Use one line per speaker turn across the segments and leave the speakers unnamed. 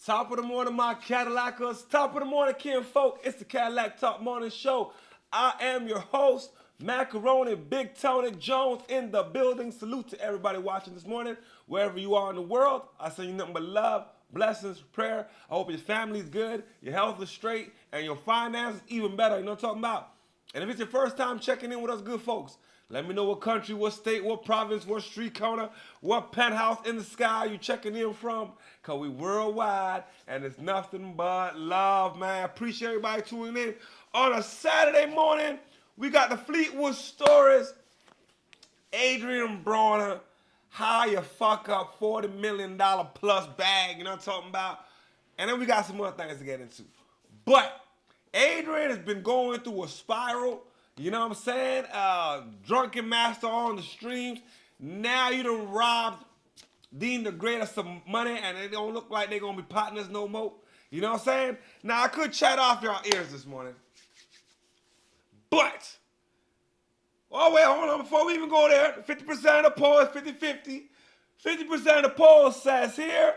Top of the morning, my Cadillacers. Top of the morning, Ken folk. It's the Cadillac Talk Morning Show. I am your host, Macaroni Big Tony Jones in the building. Salute to everybody watching this morning, wherever you are in the world. I send you nothing but love, blessings, prayer. I hope your family's good, your health is straight, and your finances even better. You know what I'm talking about? And if it's your first time checking in with us good folks, let me know what country, what state, what province, what street corner, what penthouse in the sky you checking in from. Because we worldwide, and it's nothing but love, man. Appreciate everybody tuning in. On a Saturday morning, we got the Fleetwood Stories. Adrien Broner, how you fuck up $40 million plus bag, you know what I'm talking about? And then we got some other things to get into. But Adrien has been going through a spiral. You know what I'm saying? Drunken master on the streams. Now you done robbed Dean the Great of some money, and it don't look like they're going to be partners no more. You know what I'm saying? Now, I could chat off your ears this morning. But, oh, wait, hold on. Before we even go there, 50% of the poll is 50-50. 50% of the poll says here,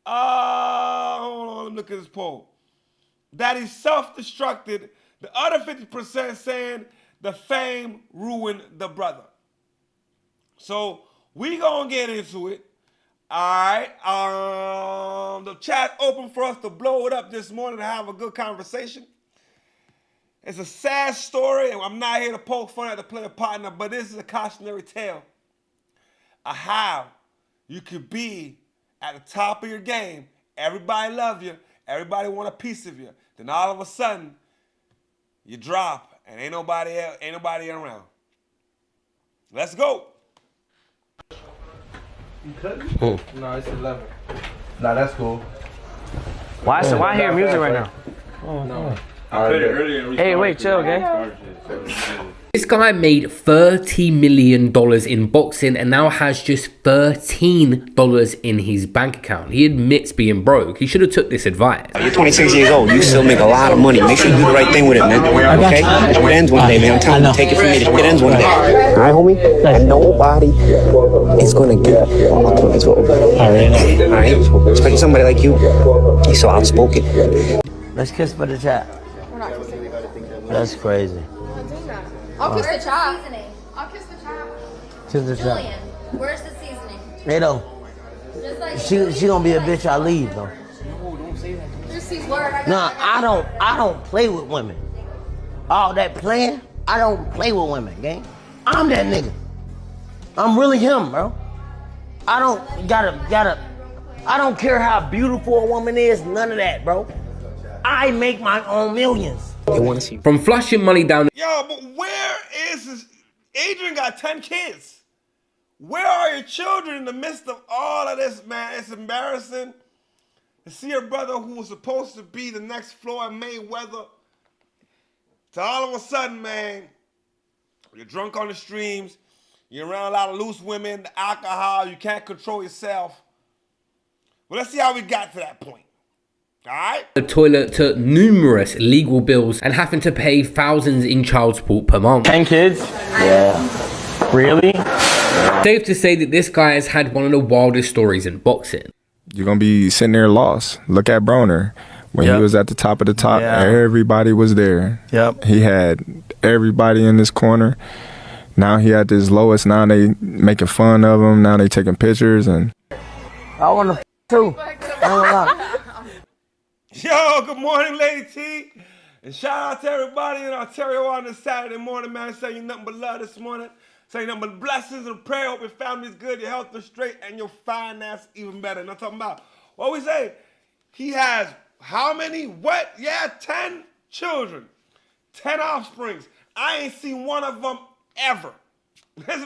hold on, let me look at this poll, that he self-destructed. The other 50% saying the fame ruined the brother. So we gonna get into it. All right. The chat open for us to blow it up this morning to have a good conversation. It's a sad story, and I'm not here to poke fun at the player partner, but this is a cautionary tale of how you could be at the top of your game. Everybody love you. Everybody want a piece of you. Then all of a sudden, you drop, and ain't nobody around. Let's go.
You couldn't? No, it's 11. Nah, that's cool.
Why I hear music right now?
Oh, no. I played it earlier.
Hey, wait, chill, okay?
This guy made $30 million in boxing and now has just $13 in his bank account. He admits being broke. He should have took this advice.
You're 26 years old. You still make a lot of money. Make sure you do the right thing with it, man. Okay? It ends one day, man. I'm telling you, take it from me. It ends one day. All right, homie? And nobody is going to get ultimate gold. All right? Especially somebody like you. He's so outspoken.
Let's kiss for the chat.
We're not kissing.
That's crazy.
I'll kiss the chat. I'll kiss the chat.
Kiss the chat.
Julian, where's the seasoning?
Hey, though.
Just like
She gonna be a bitch I leave, though.
just seasoning. Word.
Nah, I don't play with women. All that playing, I don't play with women, gang. I'm that nigga. I'm really him, bro. I don't I don't care how beautiful a woman is, none of that, bro. I make my own millions.
They want to see.
From flushing money down.
Yo, but where is this? Adrien got 10 kids. Where are your children in the midst of all of this, man? It's embarrassing to see your brother who was supposed to be the next Floyd Mayweather to all of a sudden, man, you're drunk on the streams, you're around a lot of loose women, the alcohol, you can't control yourself. Well, let's see how we got to that point. All right.
The toilet to numerous legal bills and having to pay thousands in child support per month.
10 kids? Yeah. Really?
Safe to say that this guy has had one of the wildest stories in boxing.
You're going to be sitting there lost. Look at Broner. When he was at the top of the top, everybody was there.
Yep.
He had everybody in this corner. Now he at this lowest. Now they making fun of him. Now they taking pictures. And
I want to too. I don't lie.
Yo, good morning, Lady T. And shout out to everybody in Ontario on this Saturday morning, man. Saying you nothing but love this morning. Saying nothing but blessings and prayer. Hope your family's good, your health is straight, and your finance even better. And I'm talking about what we say. He has how many? What? Yeah, 10 children. 10 offsprings. I ain't seen one of them ever. Like,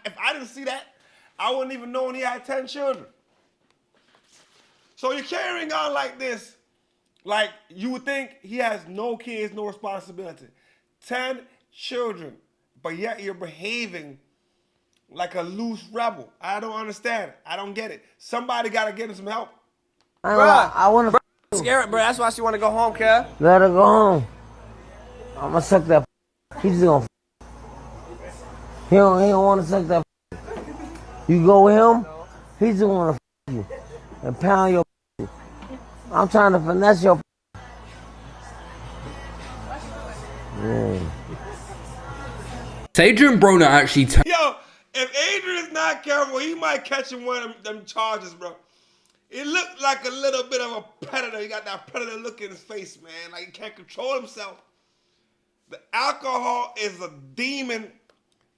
if I didn't see that, I wouldn't even know he had 10 children. So you're carrying on like this, like you would think he has no kids, no responsibility. 10 children, but yet you're behaving like a loose rebel. I don't understand it. I don't get it. Somebody got to get him some help.
I want to
Scared, bro. That's why she want to go home, Kev.
let her go home. I'm going to suck that. He's just going to. He don't want to suck that. You go with him, he's just going to you and pound your I'm trying to finesse your.
So Adrien Broner actually
Yo, if Adrian's not careful, he might catch him one of them charges, bro. It looked like a little bit of a predator. He got that predator look in his face, man. Like he can't control himself. The alcohol is a demon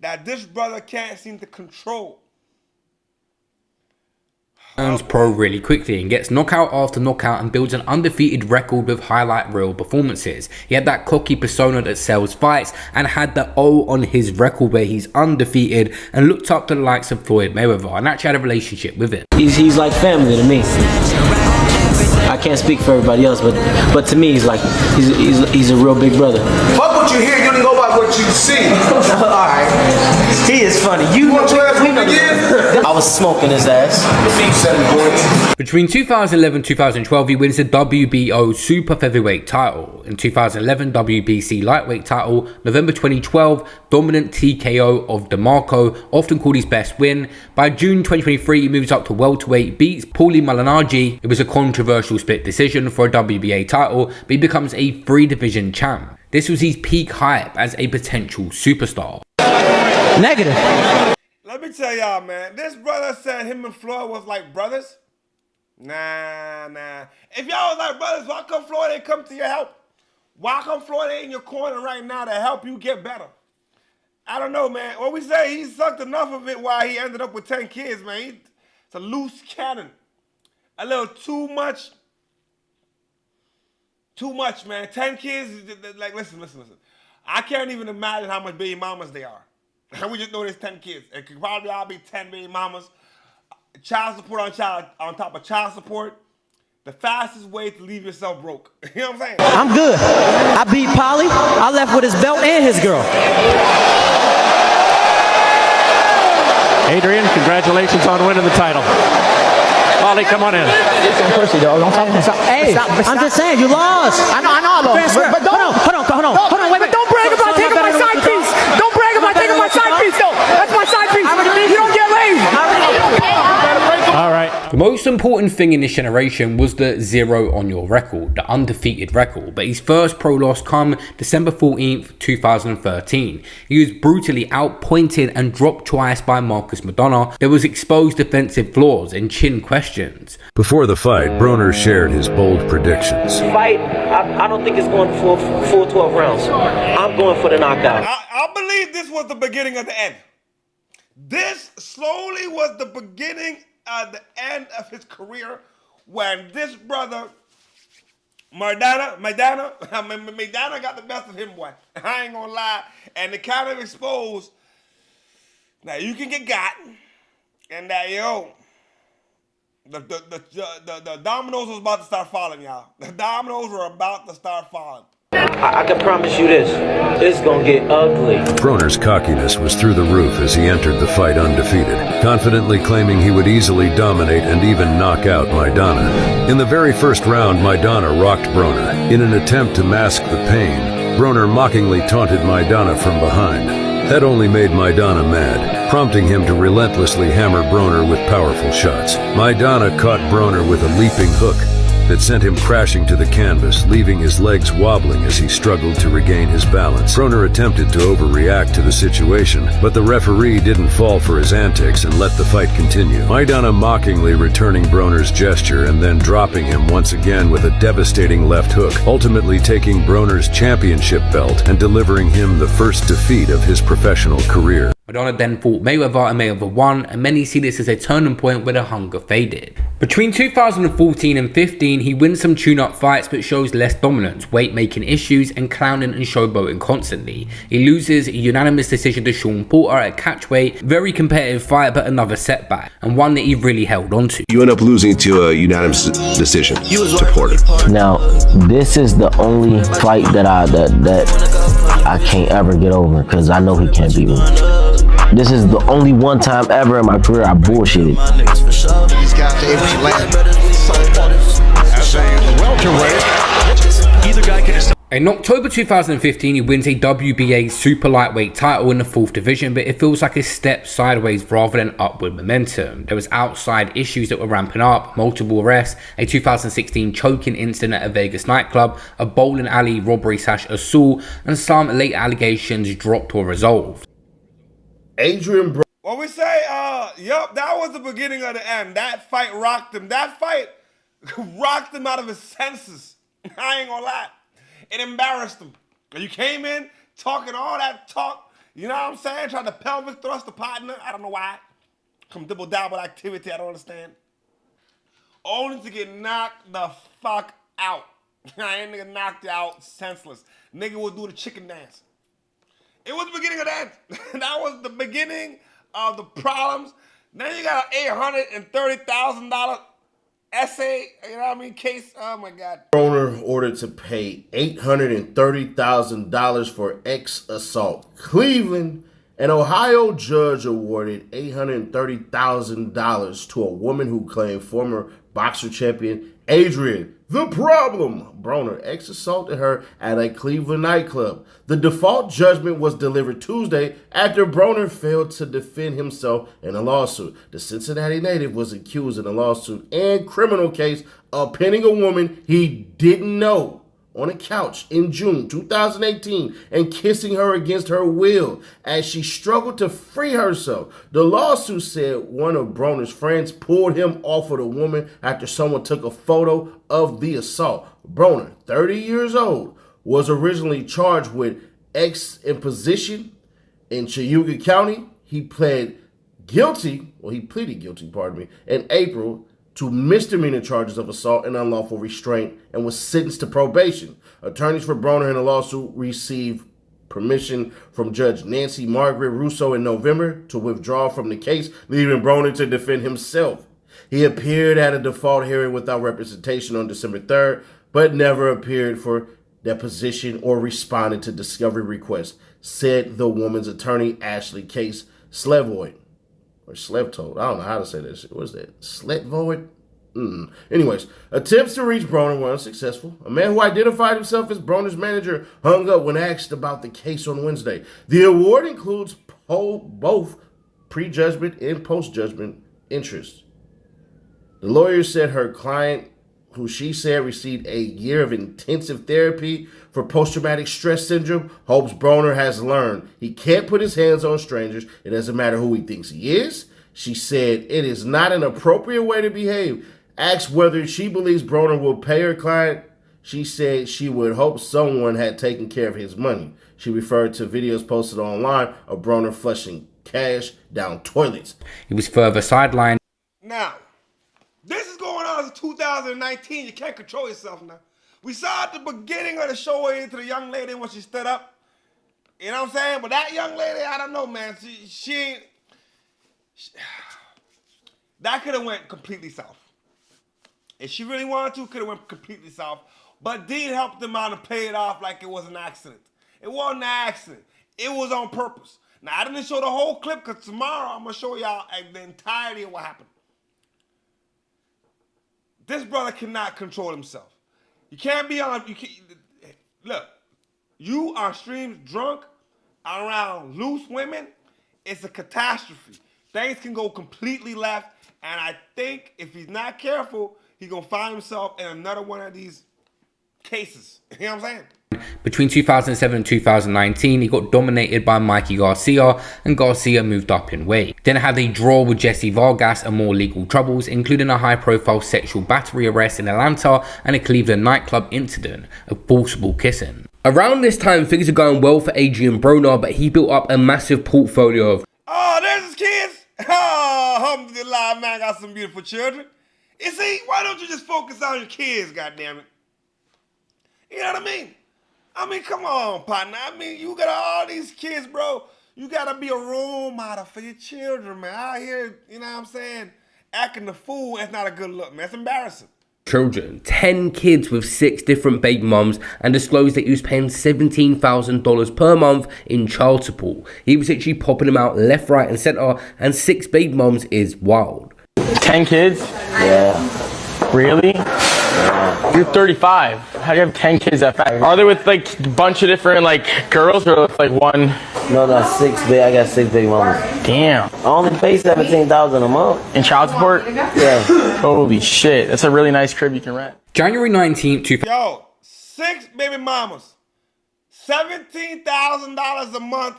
that this brother can't seem to control.
turns pro really quickly and gets knockout after knockout and builds an undefeated record with highlight reel performances. He had that cocky persona that sells fights and had the O on his record where he's undefeated and looked up to the likes of Floyd Mayweather and actually had a relationship with him.
He's like family to me. I can't speak for everybody else, but to me, he's a real big brother.
Fuck what you hear, you don't go by what you see.
Alright. He is funny. You want your ass win again? I was smoking his ass.
Between 2011 and 2012, he wins the WBO Super Featherweight title. In 2011, WBC Lightweight title. November 2012, dominant TKO of DeMarco, often called his best win. By June 2023, he moves up to welterweight, beats Paulie Malignaggi. It was a controversial split decision for a WBA title, but he becomes a 3-division champ. This was his peak hype as a potential superstar.
Negative.
Let me tell y'all, man. This brother said him and Floyd was like brothers. Nah. If y'all was like brothers, why come Floyd ain't come to your help? Why come Floyd ain't in your corner right now to help you get better? I don't know, man. What we say, he sucked enough of it while he ended up with 10 kids, man. It's a loose cannon. A little too much. Too much, man. 10 kids, like, listen. I can't even imagine how much baby mamas they are. We just know there's 10 kids. It could probably all be 10 baby mamas. Child support on top of child support. The fastest way to leave yourself broke. You know what I'm saying?
I'm good. I beat Paulie. I left with his belt and his girl.
Adrien, congratulations on winning the title. Paulie, come on in.
Hey, I'm just saying, you lost. I know I lost. But hold on. Wait, don't brag about taking my side piece. Don't brag about taking my side piece, though. That's my side piece. You don't get lazy.
All right.
The most important thing in this generation was the 0 on your record, the undefeated record, but his first pro loss come December 14th, 2013. He was brutally outpointed and dropped twice by Marcus Madonna. There was exposed defensive flaws and chin questions.
Before the fight, Broner shared his bold predictions.
Fight, I don't think it's going for full 12 rounds. I'm going for the knockout.
I believe this was the beginning of the end. This slowly was the beginning of the end of his career when this brother, Maidana got the best of him, boy. I ain't gonna lie. And it kind of exposed that you can get got and that, the dominoes was about to start falling, y'all. The dominoes were about to start falling.
I can promise you this. It's gonna get ugly.
Broner's cockiness was through the roof as he entered the fight undefeated, confidently claiming he would easily dominate and even knock out Maidana. In the very first round, Maidana rocked Broner. In an attempt to mask the pain, Broner mockingly taunted Maidana from behind. That only made Maidana mad, prompting him to relentlessly hammer Broner with powerful shots. Maidana caught Broner with a leaping hook that sent him crashing to the canvas, leaving his legs wobbling as he struggled to regain his balance. Broner attempted to overreact to the situation, but the referee didn't fall for his antics and let the fight continue. Maidana mockingly returning Broner's gesture and then dropping him once again with a devastating left hook, ultimately taking Broner's championship belt and delivering him the first defeat of his professional career.
Madonna then fought Mayweather and Mayweather won, and many see this as a turning point where the hunger faded. Between 2014 and 15, he wins some tune-up fights but shows less dominance, weight-making issues, and clowning and showboating constantly. He loses a unanimous decision to Sean Porter at catchweight, very competitive fight but another setback, and one that he really held on to.
You end up losing to a unanimous decision to Porter.
Now, this is the only fight that I can't ever get over because I know he can't beat me. This is the only one time ever in my career I bullshitted.
These guys are able to land. Welterweight. Either guy can
In October 2015, he wins a WBA super lightweight title in the 4th division, but it feels like a step sideways rather than upward momentum. There was outside issues that were ramping up, multiple arrests, a 2016 choking incident at a Vegas nightclub, a bowling alley robbery / assault, and some late allegations dropped or resolved.
Adrien Broner. What we say, yup, that was the beginning of the end. That fight rocked him. That fight rocked him out of his senses. I ain't gonna lie. It embarrassed him. You came in talking all that talk, you know what I'm saying? Trying to pelvic thrust the partner. I don't know why. Some double dabble activity, I don't understand. Only to get knocked the fuck out. I ain't nigga knocked you out senseless. Nigga will do the chicken dance. It was the beginning of that. That was the beginning of the problems. Then you got an $830,000 essay, you know what I mean, case. Oh my God.
Broner ordered to pay $830,000 for ex-assault. Cleveland, an Ohio judge awarded $830,000 to a woman who claimed former boxer champion Adrien "The Problem" Broner ex-assaulted her at a Cleveland nightclub. The default judgment was delivered Tuesday after Broner failed to defend himself in a lawsuit. The Cincinnati native was accused in a lawsuit and criminal case of pinning a woman he didn't know on a couch in June 2018 and kissing her against her will as she struggled to free herself. The lawsuit said one of Broner's friends pulled him off of the woman after someone took a photo of the assault. Broner, 30 years old, was originally charged with imposition in Cayuga County. He pleaded guilty in April to misdemeanor charges of assault and unlawful restraint and was sentenced to probation. Attorneys for Broner in the lawsuit received permission from Judge Nancy Margaret Russo in November to withdraw from the case, leaving Broner to defend himself. He appeared at a default hearing without representation on December 3rd, but never appeared for deposition or responded to discovery requests, said the woman's attorney, Ashley Case Slevoid. Or Slevtold. I don't know how to say that shit. What is that? Sletvoid? Anyways, attempts to reach Broner were unsuccessful. A man who identified himself as Broner's manager hung up when asked about the case on Wednesday. The award includes both pre-judgment and post-judgment interest. The lawyer said her client, who she said received a year of intensive therapy for post-traumatic stress syndrome, hopes Broner has learned he can't put his hands on strangers. It doesn't matter who he thinks he is. She said it is not an appropriate way to behave. Asked whether she believes Broner will pay her client, she said she would hope someone had taken care of his money. She referred to videos posted online of Broner flushing cash down toilets.
He was further sidelined.
Now, this is going on in 2019. You can't control yourself now. We saw at the beginning of the show into the young lady when she stood up. You know what I'm saying? But that young lady, I don't know, man. She that could have went completely south. If she really wanted to, could have went completely south. But Dean helped them out and paid it off like it was an accident. It wasn't an accident. It was on purpose. Now, I didn't show the whole clip because tomorrow I'm going to show y'all the entirety of what happened. This brother cannot control himself. You can't be on, look, you are streams drunk around loose women, it's a catastrophe. Things can go completely left, and I think if he's not careful, he's going to find himself in another one of these cases. You know what I'm saying?
Between 2007 and 2019, he got dominated by Mikey Garcia, and Garcia moved up in weight. Then had a draw with Jesse Vargas and more legal troubles, including a high-profile sexual battery arrest in Atlanta and a Cleveland nightclub incident of forcible kissing. Around this time, things are going well for Adrien Broner, but he built up a massive portfolio of...
Oh, there's his kids. Oh, alhamdulillah, man, got some beautiful children. You see, why don't you just focus on your kids, goddammit? You know what I mean? I mean, come on, partner. I mean, you got all these kids, bro. You got to be a role model for your children, man. Out here, you know what I'm saying, acting the fool, that's not a good look, man. That's embarrassing.
Children, 10 kids with 6 different baby mums, and disclosed that he was paying $17,000 per month in child support. He was actually popping them out left, right, and center, and 6 baby mums is wild.
10 kids?
Yeah.
Really?
Yeah.
You're 35. How do you have 10 kids that fast? Are they with like a bunch of different like girls or with like one?
No, 6 big. I got 6 big mamas.
Damn.
I only pay $17,000 a month.
In child support?
Yeah.
Holy shit. That's a really nice crib you can rent.
January 19th,
Yo, 6 baby mamas, $17,000 a month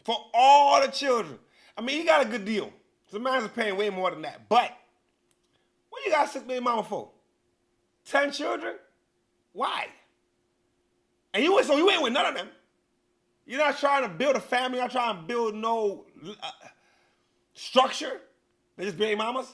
for all the children. I mean, he got a good deal. Some man's are paying way more than that. But what you got 6 baby mama for? 10 children? Why? And you ain't with none of them. You're not trying to build a family. You're not trying to build no structure. They're just baby mamas.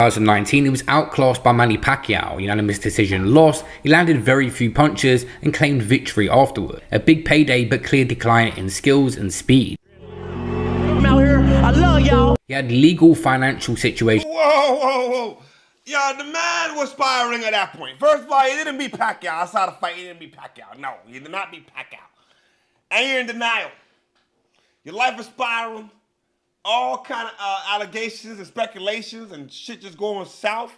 2019, he was outclassed by Manny Pacquiao. Unanimous decision loss. He landed very few punches and claimed victory afterward. A big payday, but clear decline in skills and speed.
I'm out here. I love y'all.
He had legal financial situations.
Whoa. Yo, the man was spiraling at that point. First of all, he didn't beat Pacquiao. I saw the fight, he didn't beat Pacquiao. No, he did not beat Pacquiao. And you're in denial. Your life is spiraling. All kind of allegations and speculations and shit just going south.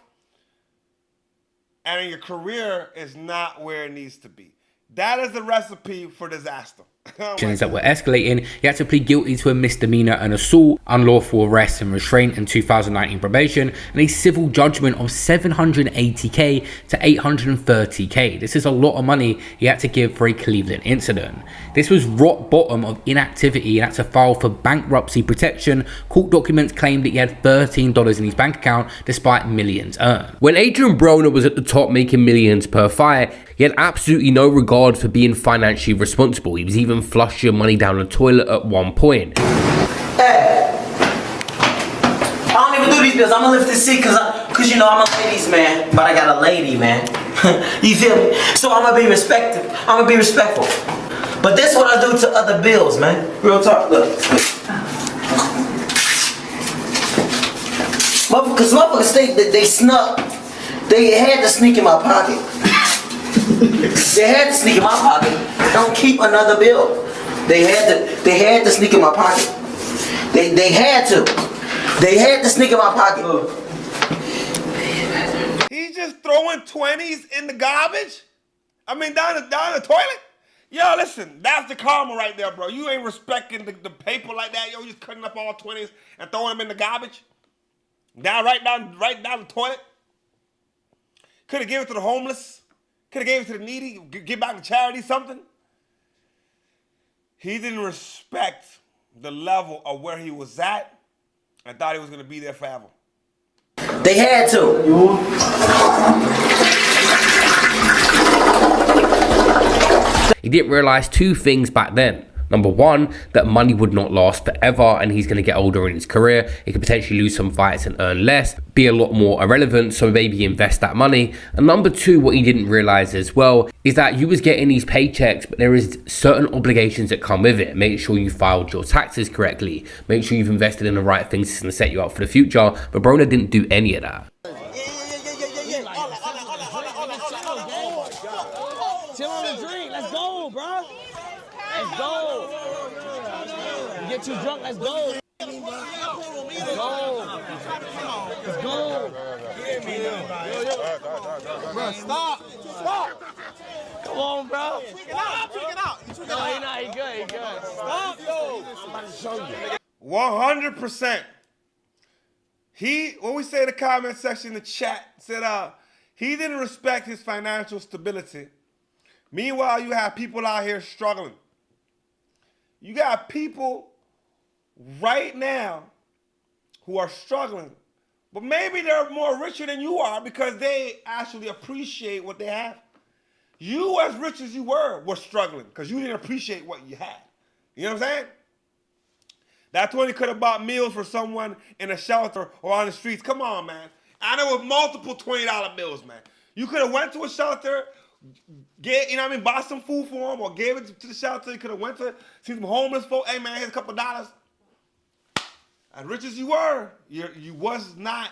And your career is not where it needs to be. That is the recipe for disaster.
That were escalating. He had to plead guilty to a misdemeanor, an assault, unlawful arrest and restraint, and 2019 probation, and a civil judgment of $780K to $830K. This is a lot of money he had to give for a Cleveland incident. This was rock bottom of inactivity and had to file for bankruptcy protection. Court documents claimed that he had $13 in his bank account despite millions earned. When Adrien Broner was at the top making millions per fight, he had absolutely no regard for being financially responsible. He was even flushing your money down the toilet at one point.
Hey, I don't even do these bills. I'm gonna lift this seat cause you know I'm a ladies man, but I got a lady, man. You feel me? So I'm gonna be respectful. But that's what I do to other bills, man. Real talk, look. Motherfuckers, they snuck. They had to sneak in my pocket. They had to sneak in my pocket. Don't keep another bill. They had to sneak in my pocket. They had to. They had to sneak in my pocket.
He's just throwing 20s in the garbage? I mean, down the toilet? Yo, listen, that's the karma right there, bro. You ain't respecting the paper like that. Yo, you just cutting up all 20s and throwing them in the garbage. Right down the toilet. Could have given it to the homeless. Could have gave it to the needy. Give back to charity, something. He didn't respect the level of where he was at and thought he was going to be there forever.
They had to.
He didn't realize two things back then. Number one, that money would not last forever and he's going to get older in his career. He could potentially lose some fights and earn less, be a lot more irrelevant, so maybe invest that money. And number two, what he didn't realize as well is that you was getting these paychecks, but there is certain obligations that come with it. Make sure you filed your taxes correctly. Make sure you've invested in the right things that's going to set you up for the future. But Broner didn't do any of that.
Chill on the drink. Let's go, bro. Let's go. You get too drunk. Let's go. Let's go. Let's go. Bro, stop. Come on, bro. Tweak it out. No, he not. He good. Stop, yo. I'm about to show you.
100%. What we say in the comment section in the chat said, he didn't respect his financial stability. Meanwhile, you have people out here struggling. You got people right now who are struggling, but maybe they're more richer than you are because they actually appreciate what they have. You, as rich as you were struggling because you didn't appreciate what you had. You know what I'm saying? That 20 could have bought meals for someone in a shelter or on the streets. Come on, man. I know with multiple $20 bills, man. You could have went to a shelter, bought some food for them or gave it to the shelter. You could have went to see some homeless folk. Hey, man, here's a couple of dollars. As rich as you were, you was not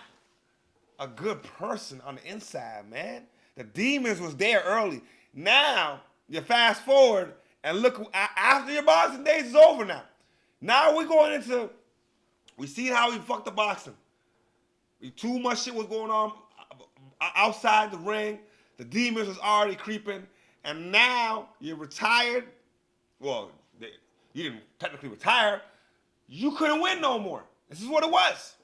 a good person on the inside, man. The demons was there early. Now, you fast forward and look, after your boxing days is over now. Now we're going into, we see how he fucked the boxing. Too much shit was going on outside the ring. The demons was already creeping. And now you're retired. Well, you didn't technically retire. You couldn't win no more. This is what it was.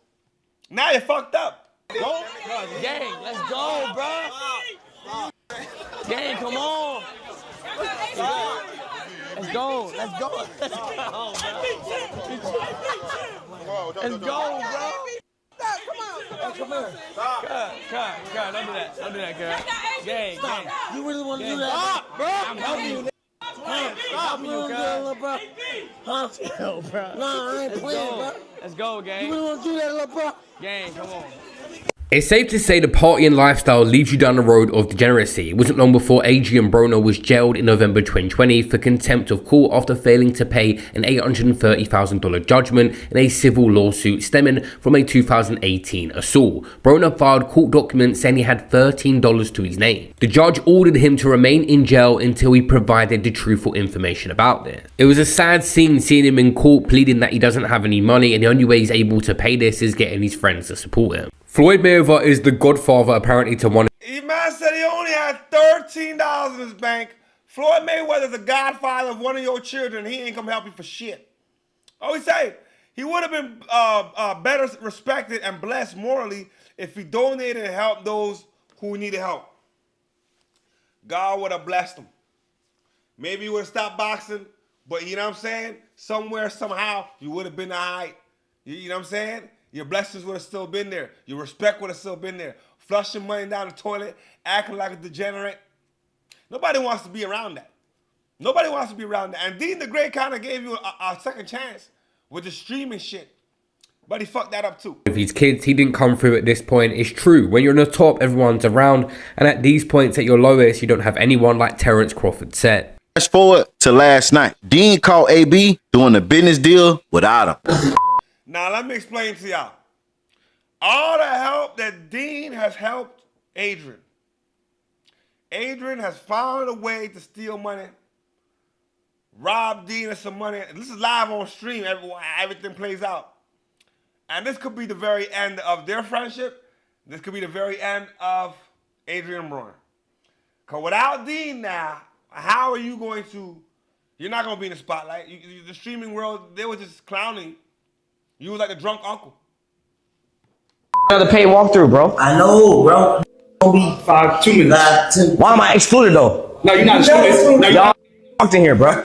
Now you're fucked up.
Gang, let's go, bro. Gang, come on. Let's go. Let's go. Let's go, bro. Let's go, bro. Come here.
God, don't do that. Don't do that, girl. Gang.
You really want to do that? Bro.
I'm helping you.
Stop you, little bro. Huh?
Yo, bro.
Nah, I ain't playing, bro.
Let's go, gang.
You really want to do that, little bro?
Gang, come on.
It's safe to say the partying lifestyle leads you down the road of degeneracy. It wasn't long before Adrien Broner was jailed in November 2020 for contempt of court after failing to pay an $830,000 judgment in a civil lawsuit stemming from a 2018 assault. Broner filed court documents saying he had $13 to his name. The judge ordered him to remain in jail until he provided the truthful information about this. It was a sad scene seeing him in court pleading that he doesn't have any money and the only way he's able to pay this is getting his friends to support him. Floyd Mayweather is the godfather apparently to one.
Man said he only had $13 in his bank. Floyd Mayweather's the godfather of one of your children. He ain't come help you for shit. Oh, he say he would have been better respected and blessed morally if he donated and helped those who needed help. God would have blessed him. Maybe he would have stopped boxing, but you know what I'm saying? Somewhere, somehow, you would have been all right. You know what I'm saying? Your blessings would have still been there. Your respect would have still been there. Flushing money down the toilet, acting like a degenerate. Nobody wants to be around that. Nobody wants to be around that. And Dean the Great kind of gave you a second chance with the streaming shit. But he fucked that up too.
With his kids, he didn't come through at this point. It's true. When you're on the top, everyone's around. And at these points at your lowest, you don't have anyone like Terrence Crawford said.
Fast forward to last night. Dean called AB doing a business deal without him.
Now, let me explain to y'all. All the help that Dean has helped Adrien. Adrien has found a way to steal money, rob Dean of some money. This is live on stream. Everything plays out. And this could be the very end of their friendship. This could be the very end of Adrien Broner. Because without Dean now, how are you going to... You're not going to be in the spotlight. The streaming world, they were just clowning. You was like a drunk uncle.
Another paid walkthrough, bro. I know, bro. 2 minutes. Why am I excluded though?
No, you're not excluded. No,
y'all walked in here, bro.
Nah,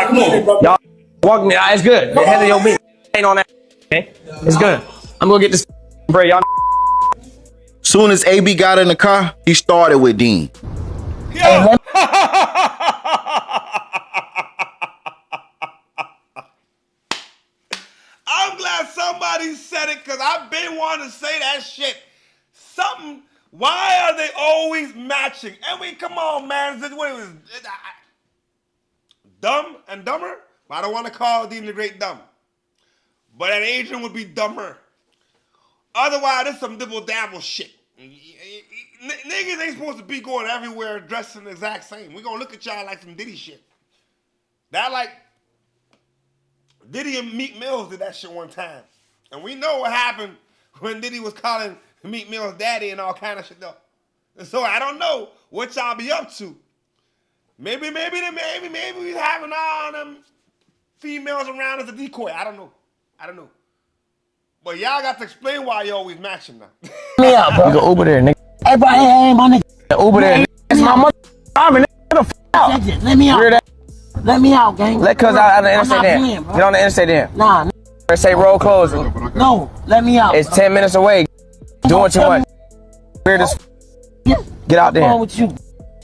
come on.
Y'all walked me. It's good. The head of your meat ain't on that. Okay, it's good. I'm gonna get this bread, y'all.
Soon as AB got in the car, he started with Dean.
Yeah. I'm glad somebody said it because I've been wanting to say that shit. Something. Why are they always matching? And we come on, man. What it was Dumb and Dumber? I don't want to call Dean the Great dumb. But an Adrien would be dumber. Otherwise, there's some dibble-dabble shit. Niggas ain't supposed to be going everywhere dressing the exact same. We gonna look at y'all like some Diddy shit. That like Diddy and Meek Mills did that shit one time. And we know what happened when Diddy was calling Meek Mill's daddy and all kind of shit though. And so I don't know what y'all be up to. Maybe we having all them females around as a decoy. I don't know. But y'all got to explain why you always matching now.
Me out, bro. You go Uber there, nigga. Everybody ain't my nigga. Uber there, nigga. It's my mother. Get the f out. Let me out. Let me out, gang.
Let cuz out on the interstate then. Get on the interstate then.
Nah.
Say road closing.
No, let me out.
It's 10 minutes away. Doing too much. Weird as Get out there.
What's wrong with you?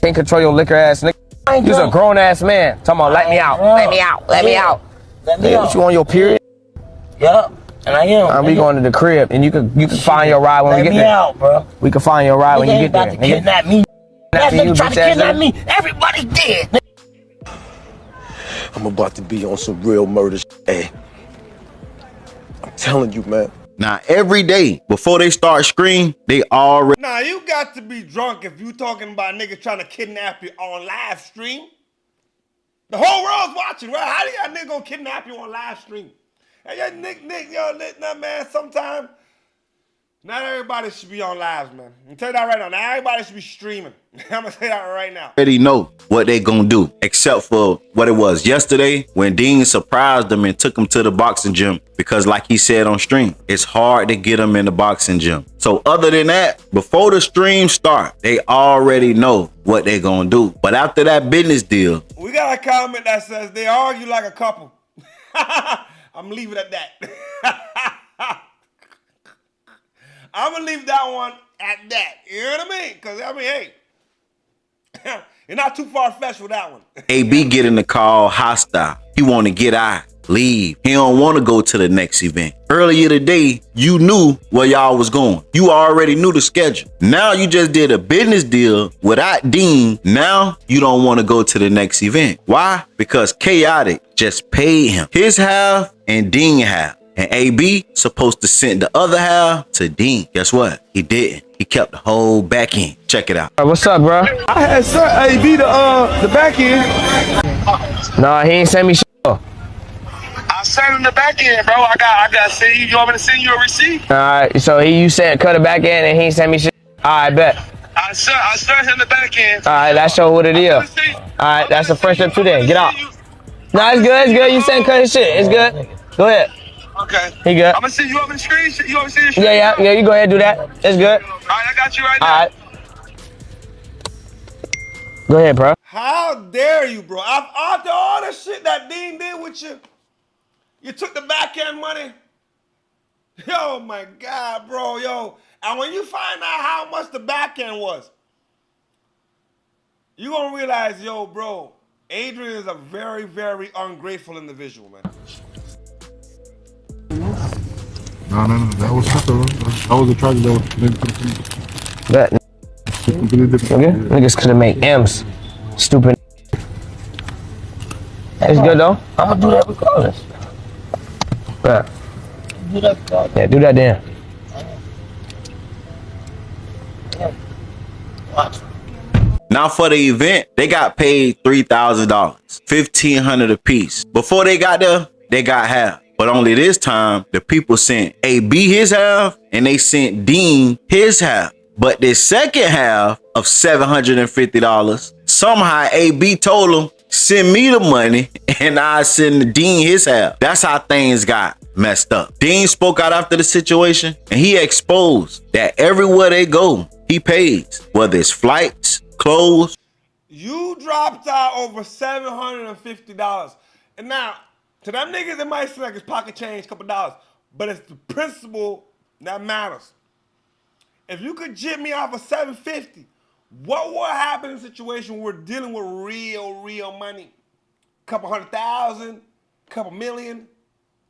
Can't control your liquor ass nigga. You's a grown ass man. Talking about let me out. Let me out. Let me out.
Let me out.
What, you on your period?
Yup. And I am.
We going to the crib and you can find your ride when we get there.
Let me out, bro.
We can find your ride when you get there.
Nigga ain't about to kidnap me. Nigga try to kidnap me. Everybody dead.
I'm about to be on some real murder shit. Hey, I'm telling you, man.
Now, every day before they start screaming, they already...
Nah, you got to be drunk if you talking about niggas trying to kidnap you on live stream. The whole world's watching, right? How do y'all niggas gonna kidnap you on live stream? Hey, yo, Nick, yo, nah, man, sometimes Not everybody should be on lives, man. I'm tell you that right now. Not everybody should be streaming. I'm gonna say that right now.
Already know what they gonna do, except for what it was yesterday when Dean surprised them and took them to the boxing gym, because like he said on stream, it's hard to get them in the boxing gym. So other than that, before the stream start, they already know what they gonna do. But after that business deal,
We got a comment that says they argue like a couple. I'm gonna leave it at that. I'm gonna leave that one at that. You know what I mean? Because I mean, hey, you're not too far-fetched with that one.
AB getting the call hostile. He want to get out, leave. He don't want to go to the next event. Earlier today, you knew where y'all was going. You already knew the schedule. Now you just did a business deal without Dean. Now you don't want to go to the next event. Why? Because Chaotic just paid him his half and Dean half. And AB supposed to send the other half to Dean. Guess what? He didn't. He kept the whole back end. Check it out.
What's up, bro?
I had sent AB the back end.
Nah, he ain't send me shit.
I sent him the back end, bro. I got to send you. You want me to send you a receipt?
All right, so you said cut it back end and he ain't send me shit. All right, bet.
I sent him the back end.
All right, that's what it is. All right, that's the first step to then. Get out. No, it's good. It's good. You said cut his shit. It's good. Go ahead.
Okay.
He good.
I'm gonna send you up in the screen. You want me to see the screen?
Yeah. You go ahead and do that. It's good.
All right, I got you right now.
All right. Go ahead, bro.
How dare you, bro? After all the shit that Dean did with you, you took the back end money. Yo, my God, bro, yo. And when you find out how much the back end was, you gonna realize, yo, bro, Adrien is a very, very ungrateful individual, man.
No. That was a track that was connected to the
Bet. Niggas could have made M's. Stupid. It's good though. I'll do that regardless. Bet. Yeah, do that then.
Now for the event, they got paid $3,000, $1,500 a piece. Before they got there, they got half. But only this time, the people sent AB his half and they sent Dean his half. But the second half of $750, somehow AB told him, send me the money and I send Dean his half. That's how things got messed up. Dean spoke out after the situation and he exposed that everywhere they go, he pays, whether it's flights, clothes.
You dropped out over $750. And now, to them niggas, it might seem like it's pocket change, couple dollars, but it's the principle that matters. If you could jip me off of $750, what would happen in a situation where we're dealing with real money? Couple $100,000, couple million?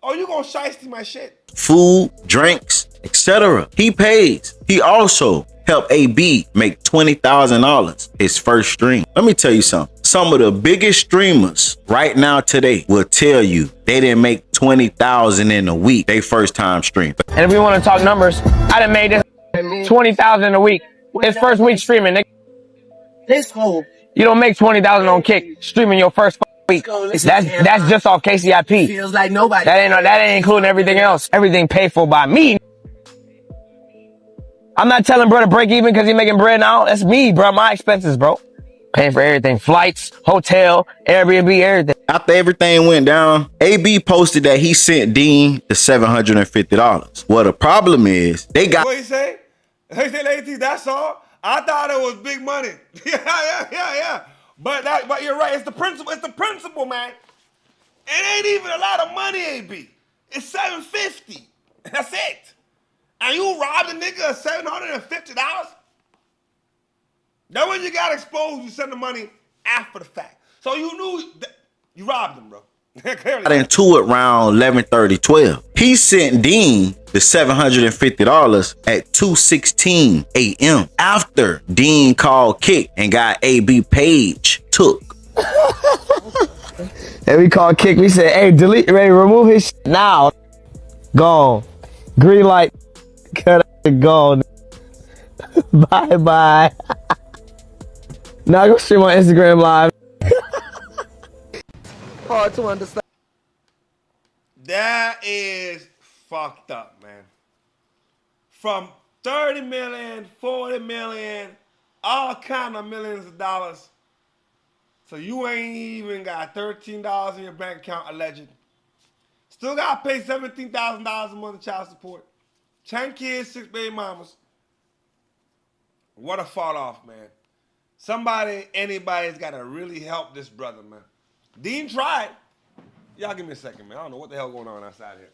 Oh, you gonna shiesty my shit?
Food, drinks, etc. He pays. He also helped AB make $20,000 his first stream. Let me tell you something. Some of the biggest streamers right now today will tell you they didn't make $20,000 in a week they first time stream.
And if we want to talk numbers, I done made this $20,000 a week. His first week streaming, nigga.
This whole
You don't make $20,000 on Kick streaming your first week. That's just off KCIP.
feels like nobody.
That ain't including everything else. Everything paid for by me. I'm not telling bro to break even because he making bread now. That's me, bro. My expenses, bro. Paying for everything. Flights, hotel, Airbnb, everything.
After everything went down, AB posted that he sent Dean the $750. Well, the problem is they got.
What he say? He said, AT, that's all? I thought it was big money. Yeah. But you're right. It's the principle. It's the principle, man. It ain't even a lot of money, AB. It's $750. That's it. And you robbed a nigga of $750? That when you got exposed, you send the money after the fact. So you knew that you robbed him, bro.
Got into it around 11:30, 12. He sent Dean the $750 at 2:16 a.m. after Dean called Kick and got AB page took.
And we called Kick. We said, hey, delete, ready, remove his shit now. Gone. Green light. Cut it, gone. Bye. Now go stream on Instagram Live. Hard to understand.
That is fucked up, man. From 30 million, 40 million, all kind of millions of dollars. So you ain't even got $13 in your bank account, alleged. Still got to pay $17,000 a month in child support. 10 kids, 6 baby mamas. What a fall off, man. Anybody's got to really help this brother, man. Dean tried. Y'all give me a second, man. I don't know what the hell going on outside here.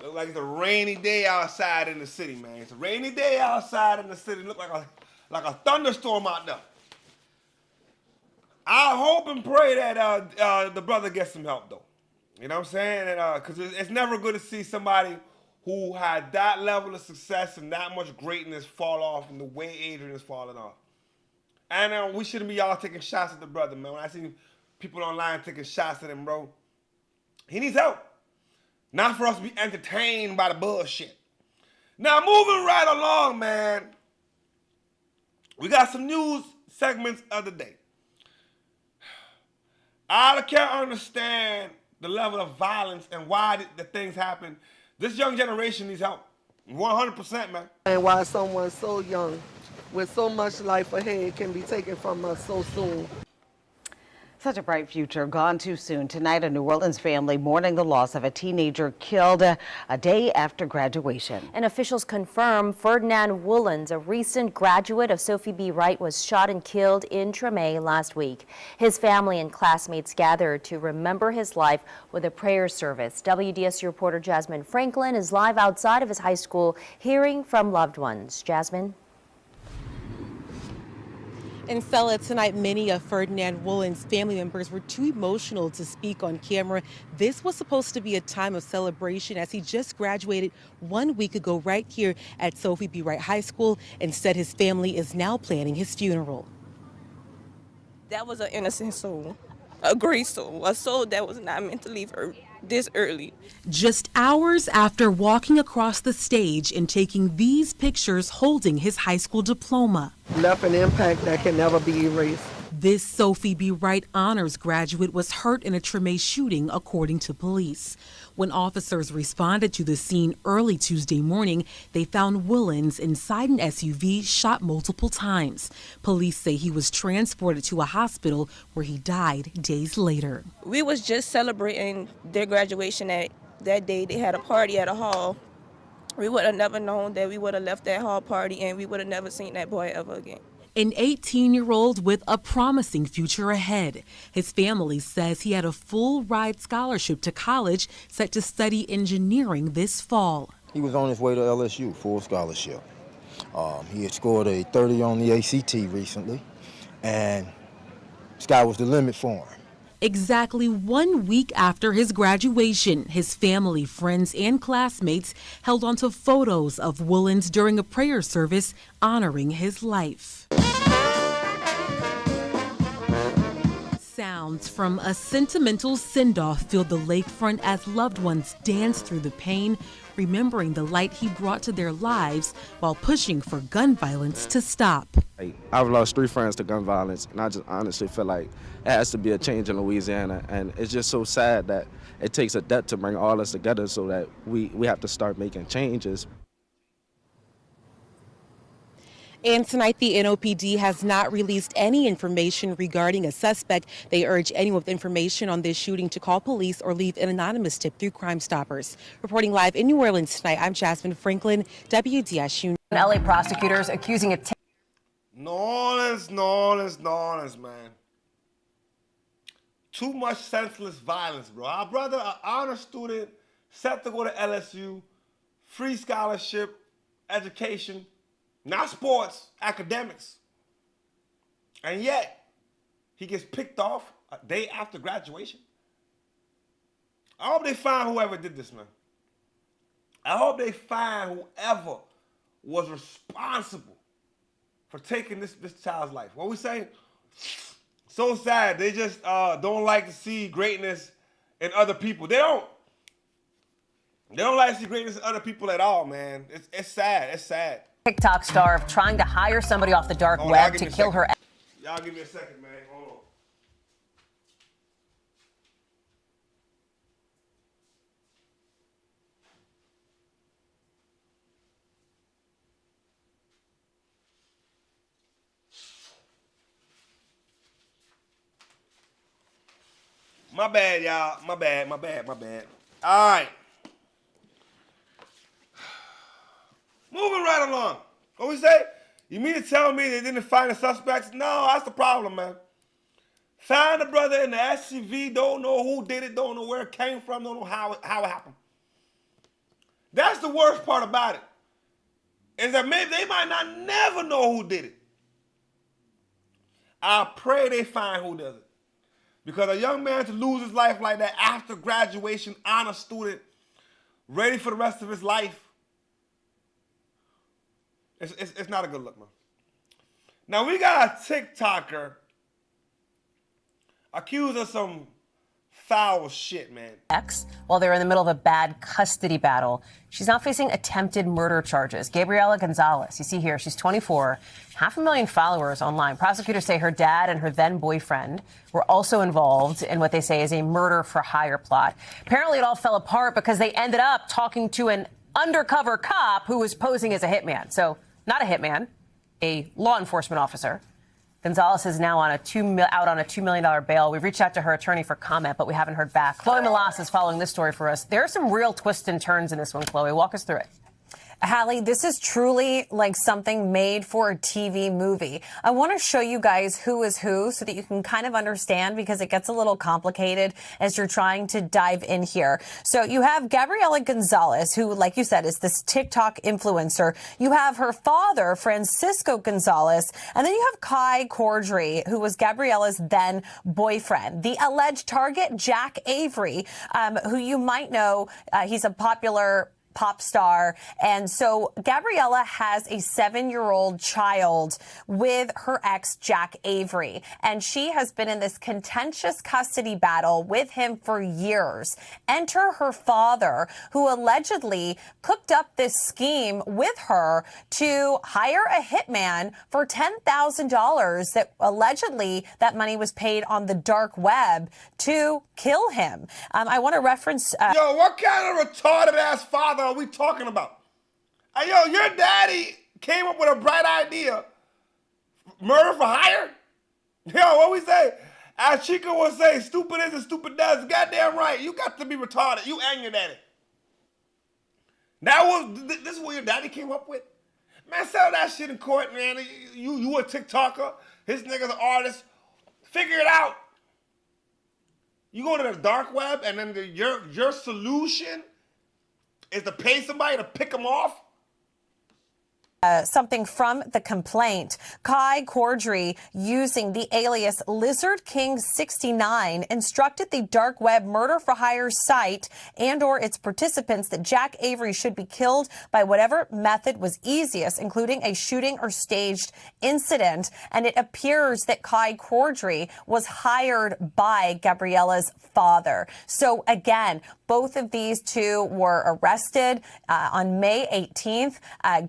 Look like it's a rainy day outside in the city, man. It's a rainy day outside in the city. Look like a thunderstorm out there. I hope and pray that the brother gets some help, though. You know what I'm saying? Because it's never good to see somebody who had that level of success and that much greatness fall off in the way Adrien is falling off. And we shouldn't be all taking shots at the brother, man. When I see people online taking shots at him, bro, he needs help. Not for us to be entertained by the bullshit. Now, moving right along, man. We got some news segments of the day. I can't understand the level of violence and why the things happen. This young generation needs help. 100%, man.
And why someone so young with so much life ahead can be taken from us so soon.
Such a bright future gone too soon. Tonight, a New Orleans family mourning the loss of a teenager killed a day after graduation.
And officials confirm Ferdinand Wayans, a recent graduate of Sophie B. Wright, was shot and killed in Treme last week. His family and classmates gathered to remember his life with a prayer service. WDSU reporter Jasmine Franklin is live outside of his high school, hearing from loved ones. Jasmine.
In Sella tonight, many of Ferdinand Wayans' family members were too emotional to speak on camera. This was supposed to be a time of celebration as he just graduated 1 week ago right here at Sophie B. Wright High School. Instead, his family is now planning his funeral.
That was an innocent soul, a great soul, a soul that was not meant to leave Earth this early.
Just hours after walking across the stage and taking these pictures holding his high school diploma.
Left an impact that can never be erased.
This Sophie B. Wright honors graduate was hurt in a Treme shooting, according to police. When officers responded to the scene early Tuesday morning, they found Wayans inside an SUV shot multiple times. Police say he was transported to a hospital where he died days later.
We was just celebrating their graduation that day. They had a party at a hall. We would have never known that we would have left that hall party and we would have never seen that boy ever again.
An 18-year-old with a promising future ahead. His family says he had a full ride scholarship to college set to study engineering this fall.
He was on his way to LSU, full scholarship. He had scored a 30 on the ACT recently, and sky was the limit for him.
Exactly 1 week after his graduation, his family, friends, and classmates held onto photos of Wayans during a prayer service honoring his life. Sounds from a sentimental send-off filled the lakefront as loved ones danced through the pain, remembering the light he brought to their lives while pushing for gun violence to stop.
I've lost 3 friends to gun violence, and I just honestly feel like it has to be a change in Louisiana. And it's just so sad that it takes a death to bring all us together so that we have to start making changes.
And tonight, the NOPD has not released any information regarding a suspect. They urge anyone with information on this shooting to call police or leave an anonymous tip through Crime Stoppers. Reporting live in New Orleans tonight, I'm Jasmine Franklin, WDSU.
LA prosecutors accusing a
New Orleans, man. Too much senseless violence, bro. Our brother, an honor student, set to go to LSU, free scholarship, education, not sports, academics. And yet, he gets picked off a day after graduation. I hope they find whoever did this, man. I hope they find whoever was responsible for taking this child's life. What we say? So sad. They just don't like to see greatness in other people. They don't like to see greatness in other people at all, man. It's sad. It's sad.
TikTok star of trying to hire somebody off the dark web to kill her.
Y'all give me a second, man. Hold on. My bad, y'all. My bad. All right. Moving right along. What we say? You mean to tell me they didn't find the suspects? No, that's the problem, man. Found the brother in the SUV, don't know who did it, don't know where it came from, don't know how it happened. That's the worst part about it. Is that maybe they might not never know who did it. I pray they find who does it. Because a young man to lose his life like that after graduation, honor student, ready for the rest of his life, it's not a good look, man. Now we got a TikToker accused of some foul shit, man.
While they were in the middle of a bad custody battle. She's now facing attempted murder charges. Gabriela Gonzalez, you see here, she's 24, 500,000 followers online. Prosecutors say her dad and her then boyfriend were also involved in what they say is a murder for hire plot. Apparently it all fell apart because they ended up talking to an undercover cop who was posing as a hitman. So not a hitman, a law enforcement officer. Gonzalez is now out on a $2 million bail. We've reached out to her attorney for comment, but we haven't heard back. Chloe Malas is following this story for us. There are some real twists and turns in this one, Chloe. Walk us through it.
Hallie, this is truly like something made for a TV movie. I want to show you guys who is who so that you can kind of understand, because it gets a little complicated as you're trying to dive in here. So you have Gabriela Gonzalez, who, like you said, is this TikTok influencer. You have her father, Francisco Gonzalez, and then you have Kai Cordry, who was Gabriela's then boyfriend. The alleged target, Jack Avery, who you might know, he's a popular pop star. And so Gabriela has a 7-year-old child with her ex, Jack Avery. And she has been in this contentious custody battle with him for years. Enter her father, who allegedly cooked up this scheme with her to hire a hitman for $10,000 that allegedly that money was paid on the dark web to kill him. I want to reference...
Yo, what kind of retarded ass father are we talking about? Hey, yo, your daddy came up with a bright idea. Murder for hire? Yo, what we say? As Chico would say, stupid is and stupid does. Goddamn right. You got to be retarded. You and your daddy. This is what your daddy came up with? Man, settle that shit in court, man. You a TikToker. His nigga's an artist. Figure it out. You go to the dark web and then your solution is to pay somebody to pick them off?
Something from the complaint. Kai Cordry, using the alias Lizard King 69, instructed the dark web murder for hire site and or its participants that Jack Avery should be killed by whatever method was easiest, including a shooting or staged incident. And it appears that Kai Cordry was hired by Gabriela's father. So again, both of these two were arrested on May 18th.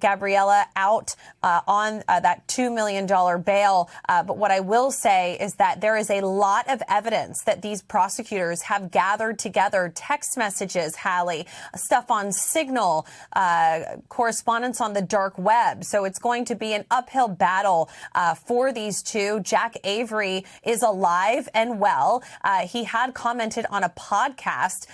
Gabriela out on that $2 million bail. But what I will say is that there is a lot of evidence that these prosecutors have gathered together, text messages, Hallie, stuff on Signal, correspondence on the dark web. So it's going to be an uphill battle for these two. Jack Avery is alive and well. He had commented on a podcast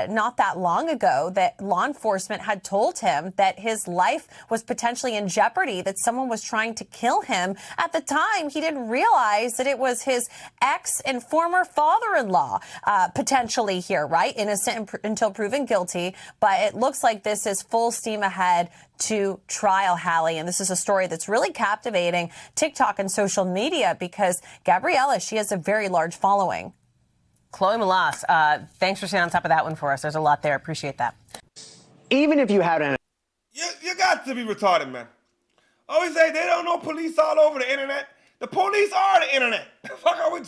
not that long ago that law enforcement had told him that his life was potentially in jeopardy, that someone was trying to kill him. At the time, he didn't realize that it was his ex and former father-in-law potentially here, right? Innocent until proven guilty. But it looks like this is full steam ahead to trial, Hallie. And this is a story that's really captivating TikTok and social media because Gabriela, she has a very large following.
Chloe Malas, thanks for staying on top of that one for us. There's a lot there. Appreciate that.
Even if you had an...
You got to be retarded, man. Always say they don't know police all over the internet. The police are the internet. Fuck are we...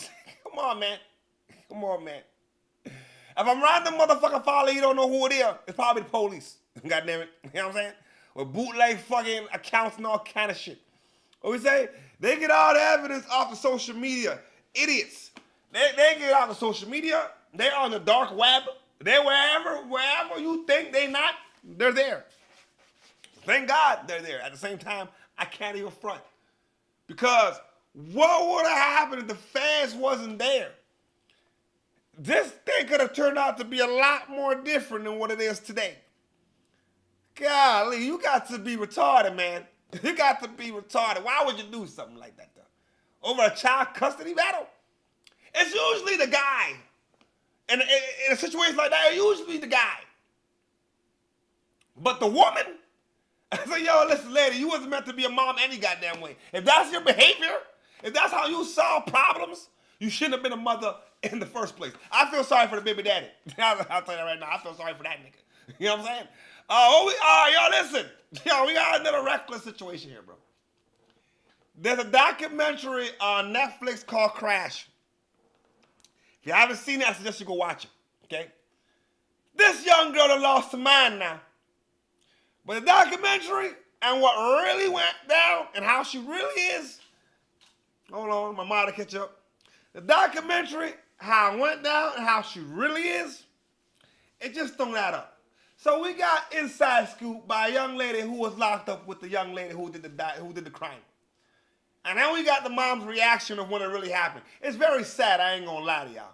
Come on, man. Come on, man. If I'm random motherfucker follow, you don't know who it is. It's probably the police. God damn it. You know what I'm saying? Or bootleg fucking accounts and all kind of shit. Always say they get all the evidence off the social media. Idiots. They get out of social media. They're on the dark web. They're wherever you think they not, they're there. Thank God they're there. At the same time, I can't even front. Because what would have happened if the fans wasn't there? this thing could have turned out to be a lot more different than what it is today. Golly, you got to be retarded, man. You got to be retarded. Why would you do something like that, though? Over a child custody battle? It's usually the guy. In a situation like that, it's usually the guy. But the woman, I say, yo, listen, lady, you wasn't meant to be a mom any goddamn way. If that's your behavior, if that's how you solve problems, you shouldn't have been a mother in the first place. I feel sorry for the baby daddy. I'll tell you right now, I feel sorry for that nigga. You know what I'm saying? Yo, listen. Yo, we got another reckless situation here, bro. There's a documentary on Netflix called Crash. If you haven't seen it, I suggest you go watch it, okay? This young girl that lost her mind now. But the documentary and what really went down and how she really is, hold on, my mom to catch up. The documentary, how it went down and how she really is, it just don't add up. So we got inside scoop by a young lady who was locked up with the young lady who did the crime. And then we got the mom's reaction of when it really happened. It's very sad, I ain't gonna lie to y'all.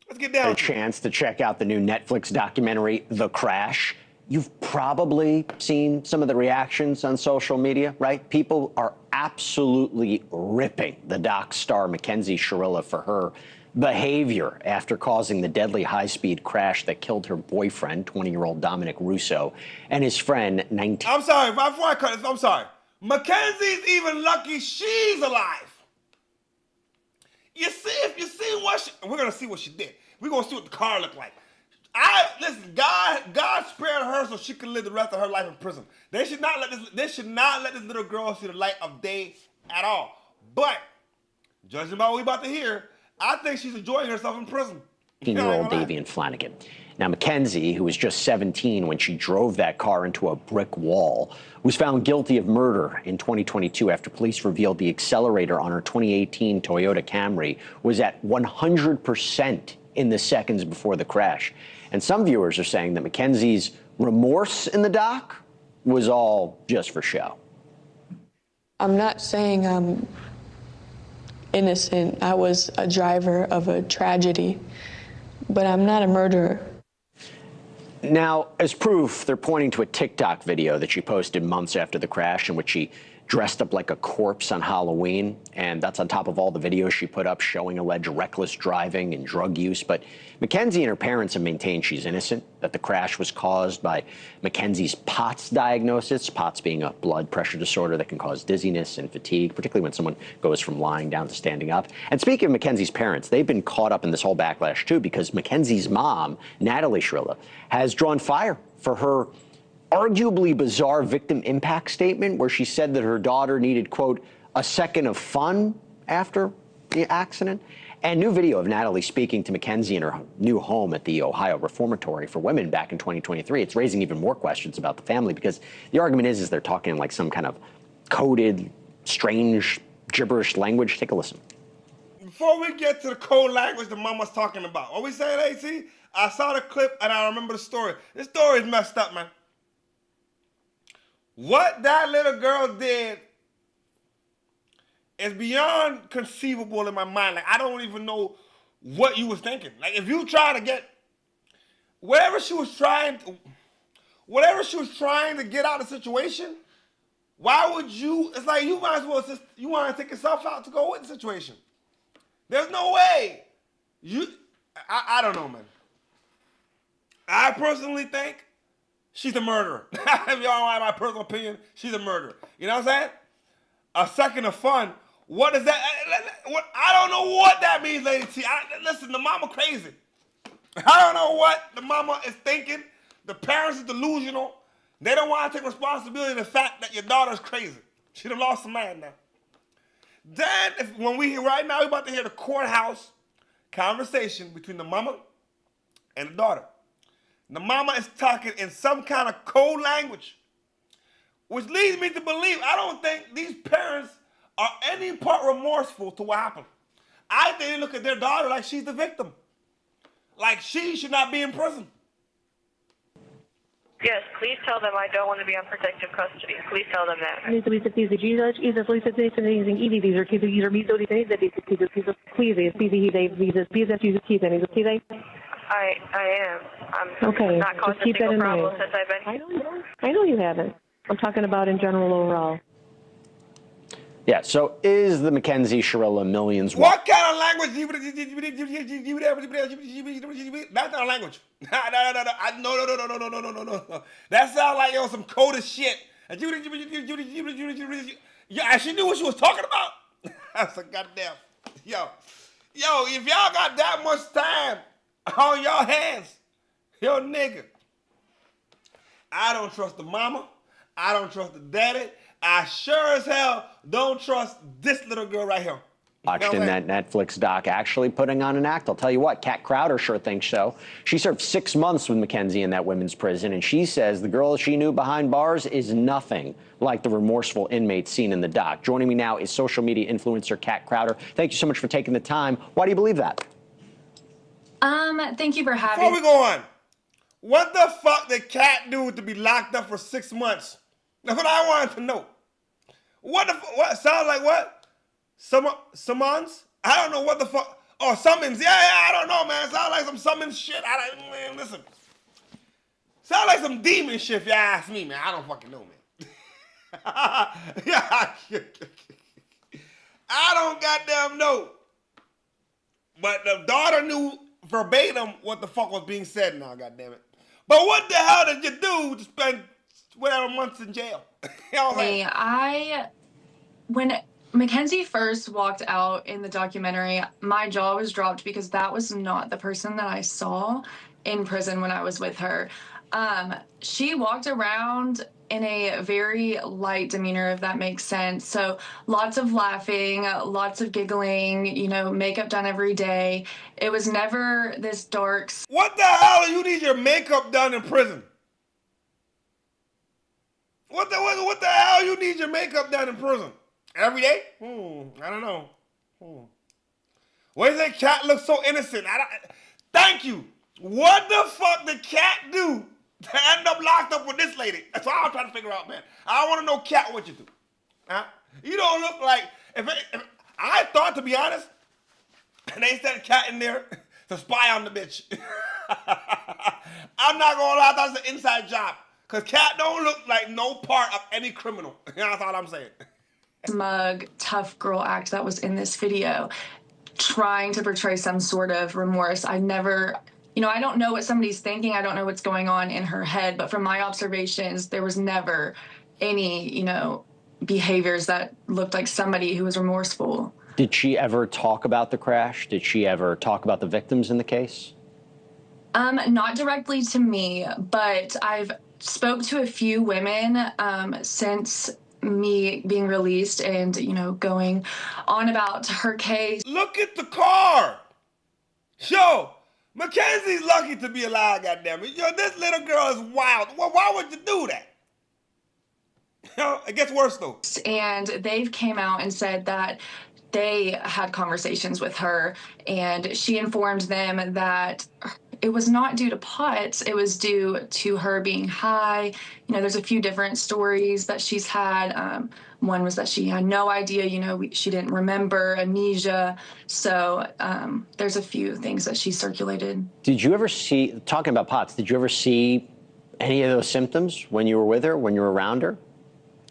Let's get down
to it. A chance to check out the new Netflix documentary, The Crash. You've probably seen some of the reactions on social media, right? People are absolutely ripping the doc star Mackenzie Shirilla for her behavior after causing the deadly high-speed crash that killed her boyfriend, 20-year-old Dominic Russo, and his friend, 19...
I'm sorry, before I cut this, I'm sorry. Mackenzie's even lucky she's alive. You see, if you see what she... We're going to see what she did. We're going to see what the car looked like. Listen, God spared her so she could live the rest of her life in prison. They should not let this little girl see the light of day at all. But, judging by what we're about to hear, I think she's enjoying herself in prison.
15-year-old Davian Flanagan. Now, Mackenzie, who was just 17 when she drove that car into a brick wall, was found guilty of murder in 2022 after police revealed the accelerator on her 2018 Toyota Camry was at 100% in the seconds before the crash. And some viewers are saying that Mackenzie's remorse in the doc was all just for show.
I'm not saying I'm innocent. I was a driver of a tragedy, but I'm not a murderer.
Now, as proof, they're pointing to a TikTok video that she posted months after the crash in which she dressed up like a corpse on Halloween, and that's on top of all the videos she put up showing alleged reckless driving and drug use. But Mackenzie and her parents have maintained she's innocent, that the crash was caused by Mackenzie's POTS diagnosis, POTS being a blood pressure disorder that can cause dizziness and fatigue, particularly when someone goes from lying down to standing up. And speaking of Mackenzie's parents, they've been caught up in this whole backlash too, because Mackenzie's mom, Natalie Shirilla, has drawn fire for her arguably bizarre victim impact statement where she said that her daughter needed, quote, a second of fun after the accident. And new video of Natalie speaking to Mackenzie in her new home at the Ohio Reformatory for Women back in 2023. It's raising even more questions about the family because the argument is they're talking like some kind of coded, strange, gibberish language. Take a listen.
Before we get to the code language the mama's talking about, what we saying, AC? I saw the clip and I remember the story. This story is messed up, man. What that little girl did is beyond conceivable in my mind. Like, I don't even know what you was thinking. Like, if you try to get whatever she was trying to get out of the situation, why would you? It's like you might as well you want to take yourself out to go with the situation. There's no way. I don't know, man. I personally think she's a murderer. If y'all want my personal opinion, she's a murderer. You know what I'm saying? A second of fun. What is that? I don't know what that means, Lady T. Listen, the mama crazy. I don't know what the mama is thinking. The parents are delusional. They don't want to take responsibility for the fact that your daughter's crazy. She done lost her mind now. Then, right now, we're about to hear the courthouse conversation between the mama and the daughter. The mama is talking in some kind of code language, which leads me to believe I don't think these parents are any part remorseful to what happened. I think they look at their daughter like she's the victim. Like she should not be in prison.
Yes, please tell them I don't want to be on protective custody. Please tell them that. I am.
Okay,
I'm not
just
causing
keep that
single
in
problem
mind.
since I've been here.
I know you haven't. I'm talking about in general overall.
Yeah, so is the Mackenzie Shirilla millions?
What kind of language? That's not language. No. That sounds like some coded shit. Yeah, she knew what she was talking about. That's a goddamn. Yo, if y'all got that much time on your hands, yo, nigga, I don't trust the mama. I don't trust the daddy. I sure as hell don't trust this little girl right here.
Watched in that Netflix doc actually putting on an act. I'll tell you what, Kat Crowder sure thinks so. She served 6 months with Mackenzie in that women's prison, and she says the girl she knew behind bars is nothing like the remorseful inmate seen in the doc. Joining me now is social media influencer Kat Crowder. Thank you so much for taking the time. Why do you believe that?
Thank you for having
me. Before we go on, what the fuck did Kat do to be locked up for 6 months? That's what I wanted to know. What sounds like what? Summons? I don't know what the fuck. Oh, summons. Yeah, I don't know, man. Sounds like some summons shit. Man, listen. Sounds like some demon shit if you ask me, man. I don't fucking know, man. I don't goddamn know. But the daughter knew verbatim what the fuck was being said now, goddammit. But what the hell did you do to spend whatever months in jail?
When Mackenzie first walked out in the documentary, my jaw was dropped because that was not the person that I saw in prison when I was with her. She walked around in a very light demeanor, if that makes sense. So lots of laughing, lots of giggling, makeup done every day. It was never this dark.
What the hell do you need your makeup done in prison? What the hell you need your makeup done in prison? Every day? I don't know. Why does that cat look so innocent? Thank you. What the fuck did Cat do to end up locked up with this lady? That's what I'm trying to figure out, man. I want to know, Cat, what you do. Huh? You don't look like, if I thought, to be honest, they sent Cat in there to spy on the bitch. I'm not going to lie, that's an inside job. Because Cat don't look like no part of any criminal. That's all I'm saying.
Smug, tough girl act that was in this video, trying to portray some sort of remorse. I never, I don't know what somebody's thinking. I don't know what's going on in her head. But from my observations, there was never any, behaviors that looked like somebody who was remorseful.
Did she ever talk about the crash? Did she ever talk about the victims in the case?
Not directly to me, but I've spoke to a few women since me being released and, going on about her case.
Look at the car. Yo, Mackenzie's lucky to be alive, goddammit. Yo, this little girl is wild. Well, why would you do that? It gets worse, though.
And they've came out and said that they had conversations with her, and she informed them that it was not due to pot, it was due to her being high. There's a few different stories that she's had. One was that she had no idea, she didn't remember, amnesia. So there's a few things that she circulated.
Did you ever see, talking about POTS, did you ever see any of those symptoms when you were with her, when you were around her?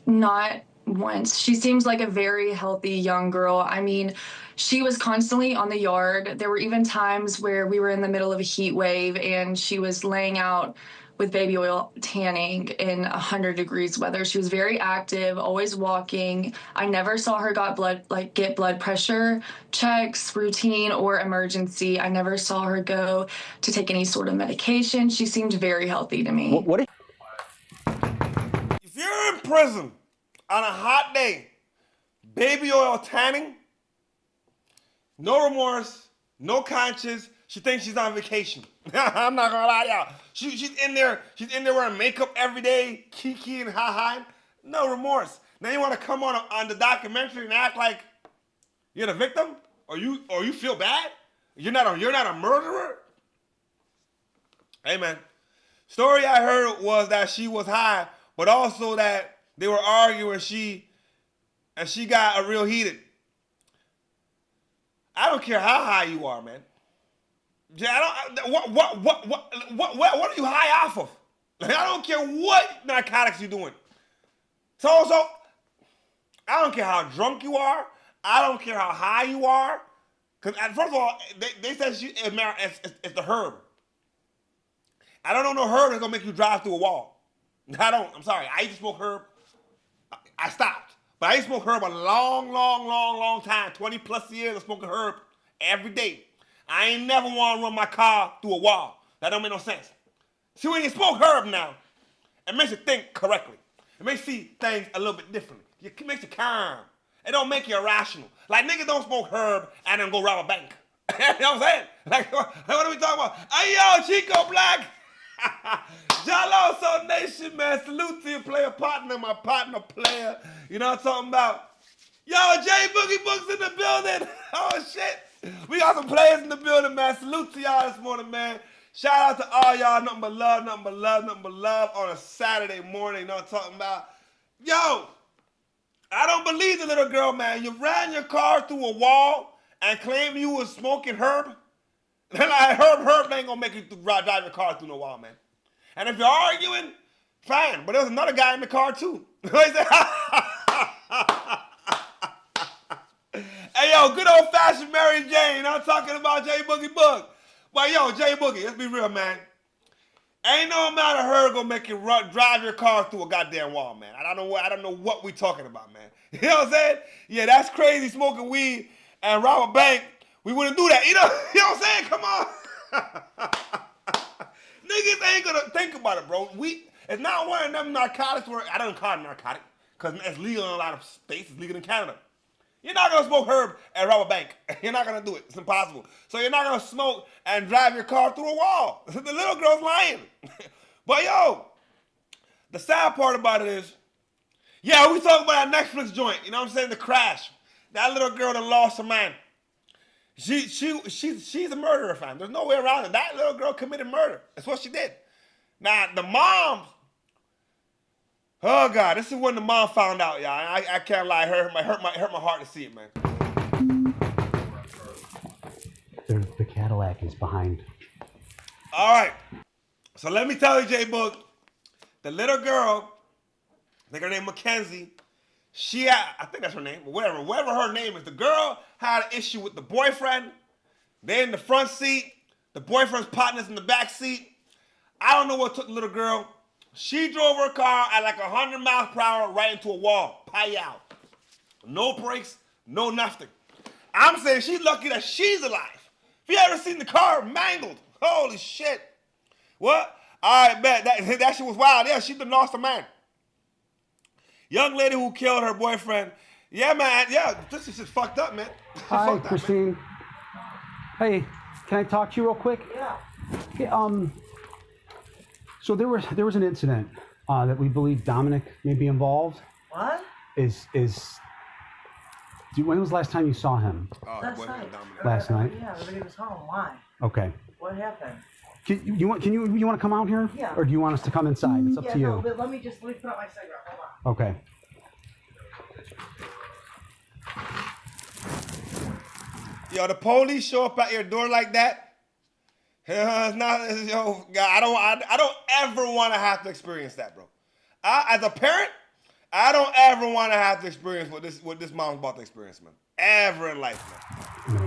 Not once. She seems like a very healthy young girl. I mean, she was constantly on the yard. There were even times where we were in the middle of a heat wave and she was laying out with baby oil tanning in 100 degrees weather. She was very active, always walking. I never saw her get blood pressure checks, routine or emergency. I never saw her go to take any sort of medication. She seemed very healthy to me.
If you're in prison on a hot day, baby oil tanning, no remorse, no conscience. She thinks she's on vacation. I'm not gonna lie to y'all. She's in there wearing makeup every day, kiki and ha-ha. No remorse. Now you want to come on the documentary and act like you're the victim, or you feel bad? You're not a murderer. Hey man, Story I heard was that she was high, but also that they were arguing. And she got real heated. I don't care how high you are, man. What are you high off of? Like, I don't care what narcotics you're doing. So I don't care how drunk you are. I don't care how high you are. Because first of all, they said it's the herb. I don't know no herb that's gonna make you drive through a wall. I don't. I'm sorry. I used to smoke herb. I stopped, but I used to smoke herb a long time. 20 plus years of smoking herb every day. I ain't never want to run my car through a wall. That don't make no sense. See, when you smoke herb now, it makes you think correctly. It makes you see things a little bit differently. It makes you calm. It don't make you irrational. Like, niggas don't smoke herb and then go rob a bank. You know what I'm saying? Like, what are we talking about? Hey, yo, Chico Black. Jalo Soul Nation, man. Salute to your player partner, my partner player. You know what I'm talking about? Yo, J Boogie Books in the building. Oh, shit. We got some players in the building, man. Salute to y'all this morning, man. Shout out to all y'all. Nothing but love, nothing but love, nothing but love on a Saturday morning. You know what I'm talking about? Yo, I don't believe the little girl, man. You ran your car through a wall and claimed you was smoking herb. Then like, herb ain't gonna make you drive your car through no wall, man. And if you're arguing, fine. But there was another guy in the car too. Hey, yo, good old-fashioned Mary Jane. I'm talking about J Boogie Boog. But yo, J Boogie, let's be real, man. Ain't no amount of herb gonna make you drive your car through a goddamn wall, man. I don't know what we talking about, man. You know what I'm saying? Yeah, that's crazy, smoking weed and rob a bank. We wouldn't do that. You know what I'm saying? Come on. Niggas ain't gonna think about it, bro. It's not one of them narcotics where I don't call it narcotic because it's legal in a lot of states. It's legal in Canada. You're not gonna smoke herb and rob a bank. You're not gonna do it. It's impossible. So you're not gonna smoke and drive your car through a wall. The little girl's lying. But yo, the sad part about it is, yeah, we talking about that Netflix joint. You know what I'm saying? The crash. That little girl that lost her man. She's a murderer, fam. There's no way around it. That little girl committed murder. That's what she did. Now the mom. Oh God, this is when the mom found out, y'all. I can't lie, it hurt my heart to see it, man.
The Cadillac is behind.
All right, so let me tell you, J Boog, the little girl, I think her name Mackenzie. I think that's her name, but whatever her name is, the girl had an issue with the boyfriend. They're in the front seat. The boyfriend's partner's in the back seat. I don't know what took the little girl. She drove her car at like 100 miles per hour right into a wall. Pow. No brakes, no nothing. I'm saying she's lucky that she's alive. If you ever seen the car mangled, holy shit. What? All right, bet. That shit was wild. Yeah, she done lost her man. Young lady who killed her boyfriend. Yeah, man. Yeah, this is just fucked up, man.
Hi, Christine. Hey, can I talk to you real quick? Yeah. So there was an incident that we believe Dominic may be involved.
What?
When was the last time you saw him?
Last night.
Last night?
Yeah, everybody was home. Why?
Okay.
What happened?
You want to come out here?
Yeah.
Or do you want us to come inside? It's up to you.
No, but let me put out my cigarette. Hold on.
Okay.
Yo, the police show up at your door like that. It's not, yo, God, I don't ever want to have to experience that, bro. As a parent, I don't ever want to have to experience what this mom's about to experience, man. Ever in life, man.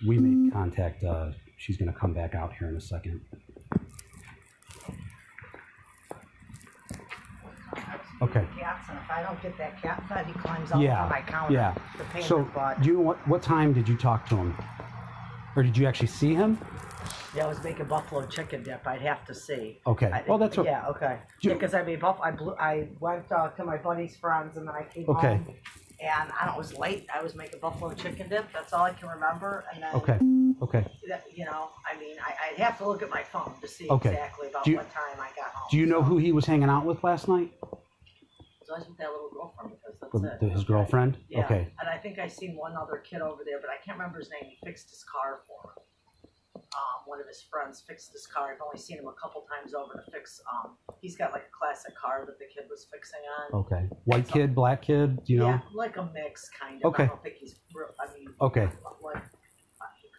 We made contact. She's going to come back out here in a second. Okay.
Cats, and if I don't get that cat fed, he climbs up on my counter.
Yeah.
The pain
So,
in the butt.
do you know what time did you talk to him, or did you actually see him?
Yeah, I was making buffalo chicken dip. I'd have to see.
Okay. Well, that's okay.
Yeah. Okay. Yeah, because I made I went to my buddy's friends, and then I came
Okay.
home, And I don't know, it was late. I was making buffalo chicken dip. That's all I can remember. And then,
Okay.
you know, I mean, I'd have to look at my phone to see
Okay.
exactly about
Do you-
what time I got home.
Do you know who he was hanging out with last night?
So I was with that little girlfriend because that's
With
it.
his girlfriend?
Yeah.
Okay.
And I think I seen one other kid over there, but I can't remember his name. He fixed his car for him. One of his friends fixed his car. I've only seen him a couple times over to fix. He's got like a classic car that the kid was fixing on.
Okay. White kid, black kid, do you know?
Yeah, like a mix kind of.
Okay.
I don't think he's real. I mean.
Okay.
Like,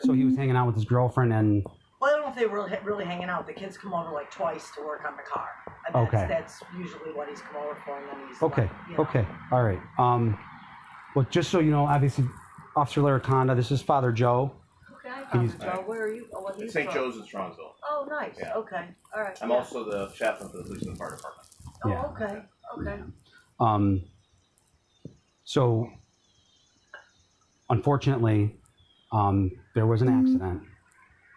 So he was hanging out with his girlfriend and
well, I don't know if they were really hanging out. The kids come over like twice to work on the car. And that's,
Okay.
That's usually what he's come over for, and then he's
okay.
like, you know.
Okay. All right. Well, just so you know, obviously, Officer Laraconda, this is Father Joe.
Okay,
He's-
Joe, where are you? Oh, what
It's
he's
St.
from?
Joe's in Strongsville.
Oh, nice.
Yeah.
Okay. All right.
I'm
yeah.
also the chaplain for the police and fire department.
Oh,
Yeah.
okay. Okay.
So, unfortunately, there was an accident,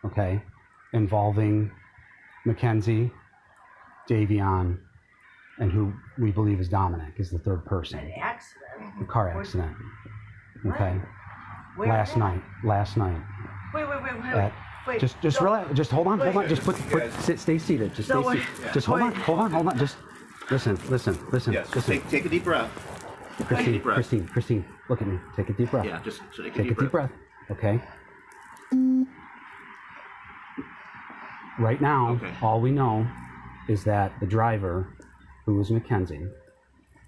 okay, involving Mackenzie, Davion, and who we believe is Dominic, is the third person.
An accident.
A car accident. Okay.
Where
Last
at?
night.
Wait. Wait.
Just
Don't-
relax. Just hold on.
Wait.
Just stay seated. Just
No,
stay
wait.
seated. Just hold on. Just listen.
Yes.
Listen.
Take a deep breath. Take a deep breath.
Christine, look at me. Take a deep breath.
Yeah, just take
Take a deep breath. Okay. Right now,
Okay.
all we know is that the driver, who was Mackenzie,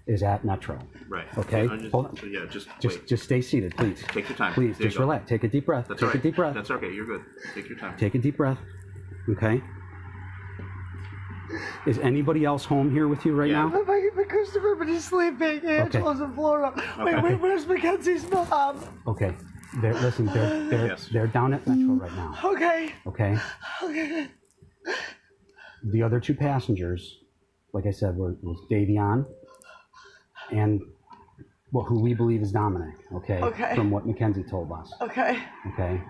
is at Metro.
Right.
Okay.
So just,
Hold on.
So yeah, just wait.
Just stay seated, please.
Take your time.
Please,
There you
just
go.
relax. Take a deep breath.
That's
Take
all right.
a deep breath.
That's okay. You're good. Take your time.
Take a deep breath. Okay. Is anybody else home here with you right now?
But Christopher, but he's sleeping. Angela's in Florida. Wait, where's Mackenzie's mom?
Okay. They're down at Metro right now.
Okay.
Okay.
Okay.
The other two passengers, like I said, was Davion and who we believe is Dominic. Okay.
Okay.
From what Mackenzie told us.
Okay.
Okay.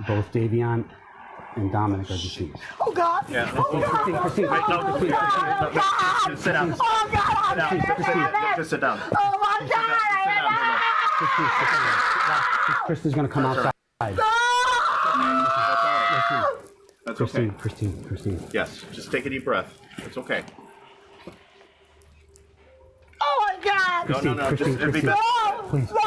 Both Davion and Dominic are deceased.
Oh God.
Yeah.
Oh God.
Christine,
Oh God. Oh God.
Just sit down.
Oh God. I'm
Just sit down.
Oh my God.
Kristen's gonna come outside.
That's okay.
Christine.
Yes. Just take a deep breath. It's okay.
Oh my God.
No. Just it'd be best.
Please.
No,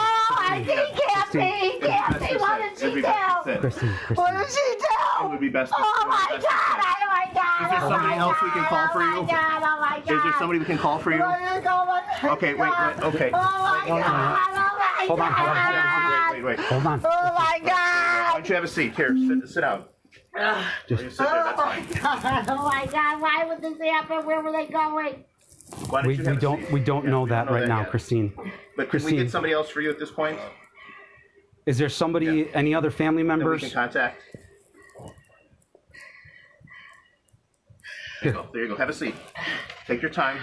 he can't be. What did she do?
Christine.
What did she do?
It would be best.
Oh my God. Oh my God.
Is there somebody else we can call for you?
Oh my God. Oh my God.
Is there somebody we can call for you? Okay, wait. Okay.
Oh my God.
Hold on.
Wait.
Hold on.
Oh my God.
Why don't you have a seat? Here, sit down.
Just
You sit there. That's fine.
Oh my God. Why would this happen? Where were they going?
Why don't you have a seat?
We don't know that right now,
yet.
Christine.
But can we
Christine,
get somebody else for you at this point?
is there somebody, any other family
That we
members?
can contact? There you go. Have a seat. Take your time.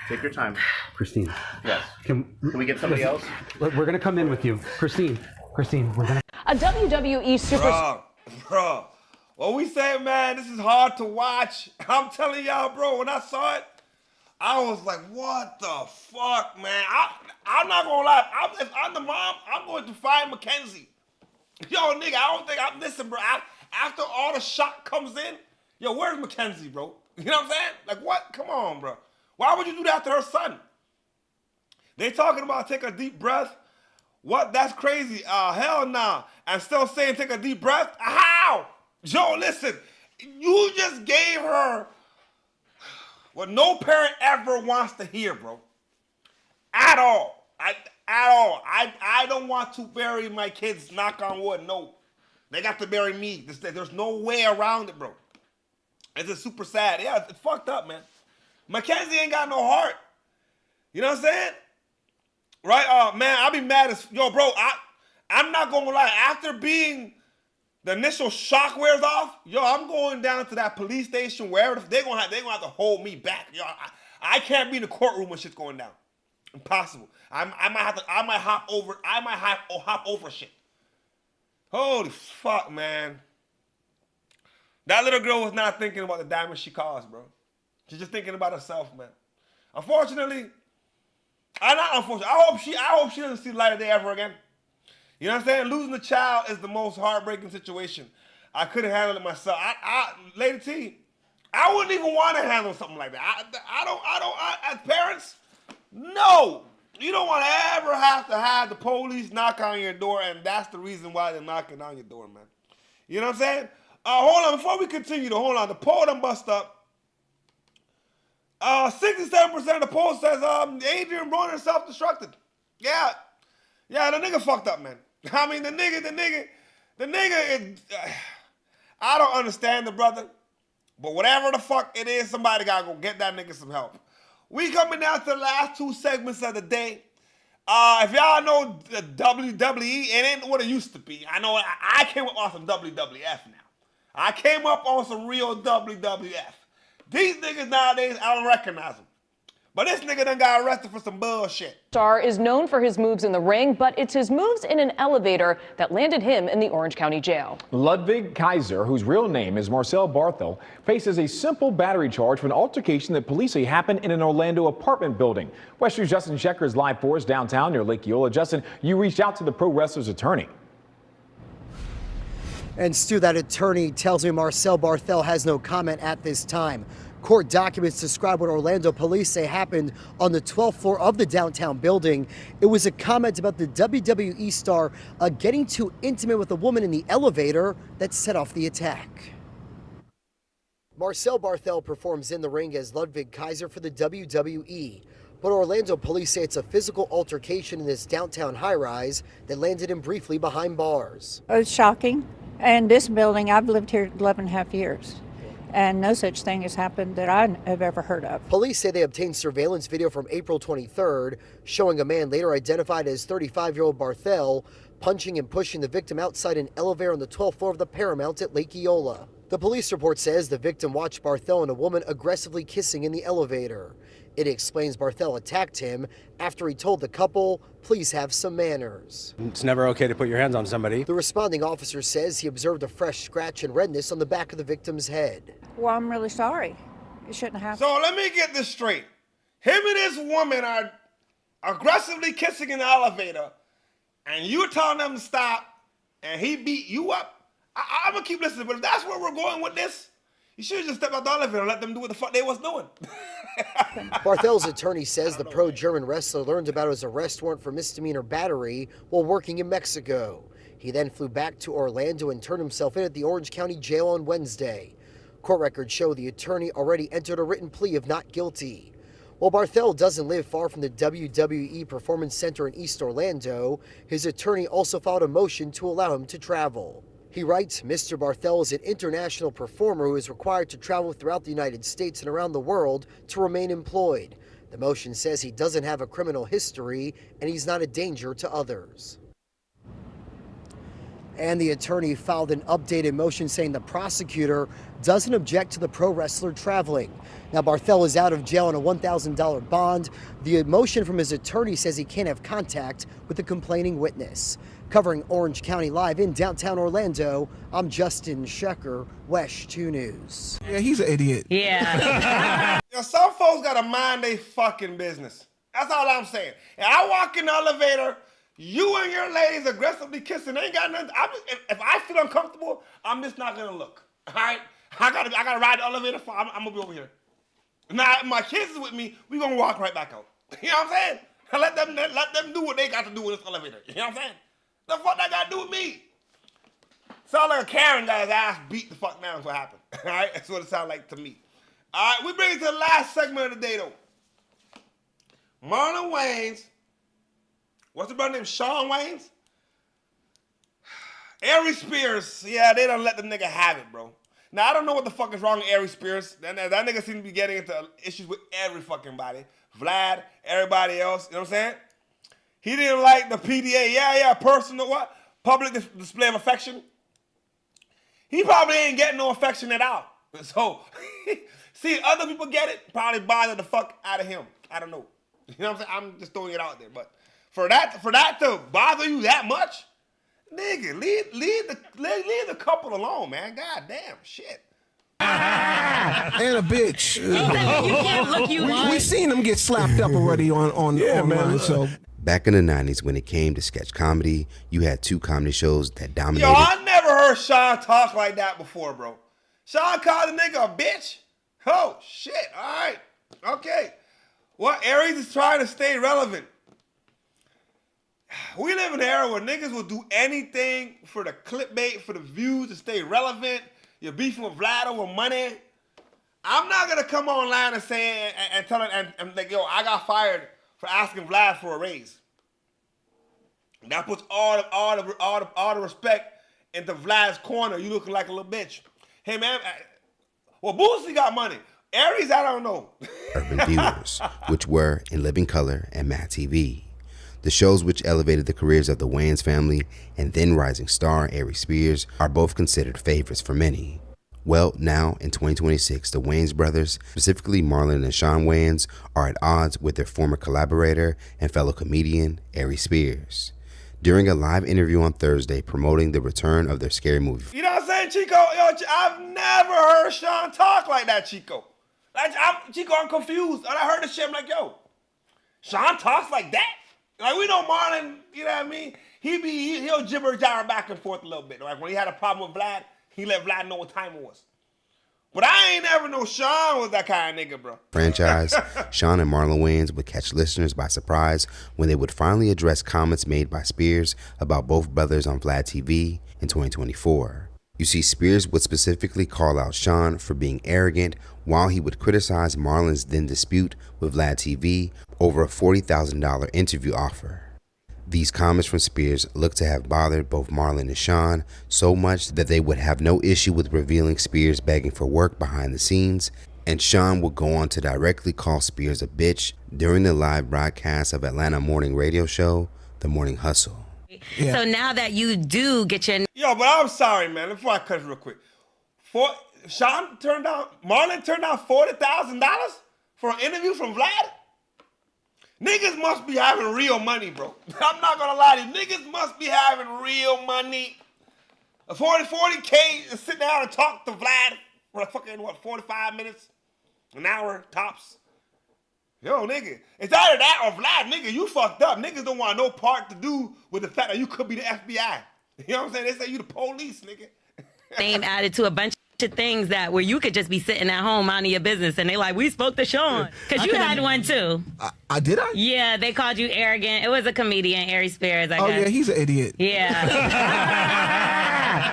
Take your time.
Christine.
Yes.
Can
we get somebody else?
We're going to come in with you. Christine, we're going to...
A WWE super...
Bro, what we say, man, this is hard to watch. I'm telling y'all, bro, when I saw it, I was like, what the fuck, man? I'm not gonna lie. If I'm the mom, I'm going to find Mackenzie. Yo, nigga, I don't think listen, bro. After all the shock comes in, yo, where's Mackenzie, bro? You know what I'm saying? Like, what? Come on, bro. Why would you do that to her son? They talking about take a deep breath. What? That's crazy. Hell nah. And still saying take a deep breath? How? Joe, listen. You just gave her what no parent ever wants to hear, bro. At all. I don't want to bury my kids, knock on wood. No. They got to bury me. There's no way around it, bro. It's just super sad. Yeah, it's fucked up, man. Mackenzie ain't got no heart. You know what I'm saying? Right? Man, I'll be mad as... Yo, bro, I'm not going to lie. After being... The initial shock wears off, yo, I'm going down to that police station, wherever. They're gonna have to hold me back. Yo, I can't be in the courtroom when shit's going down. Impossible. I might hop over shit. Holy fuck, man. That little girl was not thinking about the damage she caused, bro. She's just thinking about herself, man. Unfortunately, Not unfortunately. I hope she doesn't see the light of day ever again. You know what I'm saying? Losing a child is the most heartbreaking situation. I couldn't handle it myself. Lady T, I wouldn't even want to handle something like that. As parents, no. You don't want to ever have to have the police knock on your door, and that's the reason why they're knocking on your door, man. You know what I'm saying? Hold on, before we continue, the poll done bust up. 67% of the poll says Adrien Broner self-destructed. Yeah, the nigga fucked up, man. I mean, the nigga is, I don't understand the brother, but whatever the fuck it is, somebody gotta go get that nigga some help. We coming down to the last two segments of the day. If y'all know the WWE, it ain't what it used to be. I know I came up on some WWF now. I came up on some real WWF. These niggas nowadays, I don't recognize them. But this nigga done got arrested for some bullshit.
Star is known for his moves in the ring, but it's his moves in an elevator that landed him in the Orange County Jail.
Ludwig Kaiser, whose real name is Marcel Barthel, faces a simple battery charge for an altercation that police say happened in an Orlando apartment building. West News' Justin Shecker is live for us downtown near Lake Eola. Justin, you reached out to the pro wrestler's attorney.
And Stu, that attorney tells me Marcel Barthel has no comment at this time. Court documents describe what Orlando police say happened on the 12th floor of the downtown building. It was a comment about the WWE star getting too intimate with a woman in the elevator that set off the attack. Marcel Barthel performs in the ring as Ludwig Kaiser for the WWE. But Orlando police say it's a physical altercation in this downtown high-rise that landed him briefly behind bars.
It's shocking. And this building, I've lived here 11 and a half years. And no such thing has happened that I have ever heard of. Police say they obtained surveillance video from April 23rd, showing a man later identified as 35-year-old Barthel punching and pushing the victim outside an elevator on the 12th floor of the Paramount at Lake Eola. The police report says the victim watched Barthel and a woman aggressively kissing in the elevator. It explains Barthel attacked him after he told the couple, "Please have some manners."
It's never okay to put your hands on somebody.
The responding officer says he observed a fresh scratch and redness on the back of the victim's head.
Well, I'm really sorry. It shouldn't have happened.
So let me get this straight. Him and this woman are aggressively kissing in the elevator, and you telling them to stop, and he beat you up. I'm gonna keep listening, but if that's where we're going with this, you should have just stepped out the elevator and let them do what the fuck they was doing.
Barthel's attorney says the pro-German wrestler learned about his arrest warrant for misdemeanor battery while working in Mexico. He then flew back to Orlando and turned himself in at the Orange County Jail on Wednesday. Court records show the attorney already entered a written plea of not guilty. While Barthel doesn't live far from the WWE Performance Center in East Orlando, his attorney also filed a motion to allow him to travel. He writes, Mr. Barthel is an international performer who is required to travel throughout the United States and around the world to remain employed. The motion says he doesn't have a criminal history and he's not a danger to others. And the attorney filed an updated motion saying the prosecutor doesn't object to the pro wrestler traveling. Now, Barthel is out of jail on a $1,000 bond. The motion from his attorney says he can't have contact with the complaining witness. Covering Orange County Live in downtown Orlando, I'm Justin Shecker, Wesh 2 News.
Yeah, he's an idiot.
Yeah. Some folks gotta mind they fucking business. That's all I'm saying. And I walk in the elevator, you and your ladies aggressively kissing, ain't got nothing. If I feel uncomfortable, I'm just not gonna look. All right? I gotta ride the elevator. I'm gonna be over here. Now, if my kids is with me, we gonna walk right back out. You know what I'm saying? Let them do what they got to do in this elevator. You know what I'm saying? The fuck that got to do with me? Sound like a Karen got his ass beat the fuck down is what happened. All right? That's what it sounds like to me. All right, we bring it to the last segment of the day, though. Marlon Wayans. What's the brother name? Sean Wayans? Aries Spears. Yeah, they don't let the nigga have it, bro. Now, I don't know what the fuck is wrong with Aries Spears. That nigga seems to be getting into issues with every fucking body. Vlad, everybody else. You know what I'm saying? He didn't like the PDA. Yeah, personal what? Public display of affection. He probably ain't getting no affection at all. So, see, other people get it, probably bother the fuck out of him. I don't know. You know what I'm saying? I'm just throwing it out there. But for that to bother you that much, nigga, leave the couple alone, man. God damn, shit.
And a bitch.
You can't look you.
We seen them get slapped up already on online. So
Back in the 90s, when it came to sketch comedy, you had two comedy shows that dominated.
Yo, I never heard Sean talk like that before, bro. Sean called the nigga a bitch? Oh, shit. All right. Okay. Well, Aries is trying to stay relevant. We live in an era where niggas will do anything for the clickbait, for the views, to stay relevant. You're beefing with Vlad over money. I'm not going to come online and say, and tell him, and like, yo, I got fired for asking Vlad for a raise. That puts all the respect into Vlad's corner. You looking like a little bitch. Hey, man, well, Boosie got money. Aries, I don't know.
Urban viewers, which were In Living Color and Mad TV. The shows which elevated the careers of the Wayans family and then rising star Aries Spears are both considered favorites for many. Well, now in 2026, the Wayans brothers, specifically Marlon and Sean Wayans, are at odds with their former collaborator and fellow comedian Aries Spears. During a live interview on Thursday promoting the return of their Scary Movie.
You know what I'm saying, Chico? Yo, I've never heard Sean talk like that, Chico. Chico, I'm confused. And I heard this shit, I'm like, yo, Sean talks like that? Like, we know Marlon, you know what I mean? He'll jibber-jabber back and forth a little bit. Like, when he had a problem with Vlad, he let Vlad know what time it was. But I ain't ever know Sean was that kind of nigga, bro.
Franchise, Sean and Marlon Wayans would catch listeners by surprise when they would finally address comments made by Spears about both brothers on Vlad TV in 2024. You see, Spears would specifically call out Sean for being arrogant, while he would criticize Marlon's then dispute with Vlad TV over a $40,000 interview offer. These comments from Spears look to have bothered both Marlon and Sean so much that they would have no issue with revealing Spears begging for work behind the scenes, and Sean would go on to directly call Spears a bitch during the live broadcast of Atlanta morning radio show, The Morning Hustle.
Yeah. So now that you do get your...
Yo, but I'm sorry, man. Before I cut it real quick. Marlon turned down $40,000 for an interview from Vlad? Niggas must be having real money, bro. I'm not gonna lie to you. Niggas must be having real money. A 40K to sit down and talk to Vlad for fucking, 45 minutes? An hour, tops? Yo, nigga, it's either that or Vlad, nigga, you fucked up. Niggas don't want no part to do with the fact that you could be the FBI. You know what I'm saying? They say you the police, nigga.
Name added to a bunch of things that where you could just be sitting at home minding your business and they like, we spoke to Sean. Because you had one too.
I did?
Yeah, they called you arrogant. It was a comedian, Aries Spears, I guess.
Oh, yeah, he's an idiot.
Yeah.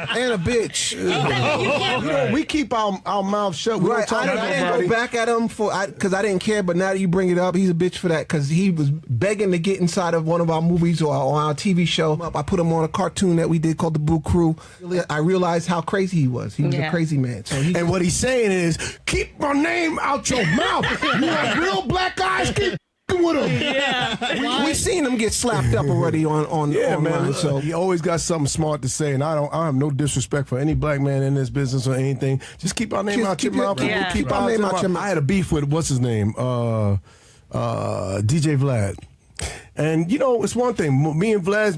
And a bitch.
You
know, we keep our mouth shut. We don't talk about I didn't go back at him because I didn't care, but now that you bring it up, he's a bitch for that because he was begging to get inside of one of our movies or on our TV show. I put him on a cartoon that we did called The Boo Crew. I realized how crazy he was. He was a crazy man. So and what he's saying is, keep my name out your mouth. You have real black guys, keep with him.
Yeah.
We seen him get slapped up already on online.
Man,
so
he always got something smart to say, and I have no disrespect for any black man in this business or anything. Just keep our name out your mouth.
Yeah.
Keep our name out your mouth. I had a beef with what's his name, DJ Vlad. And, you know, it's one thing,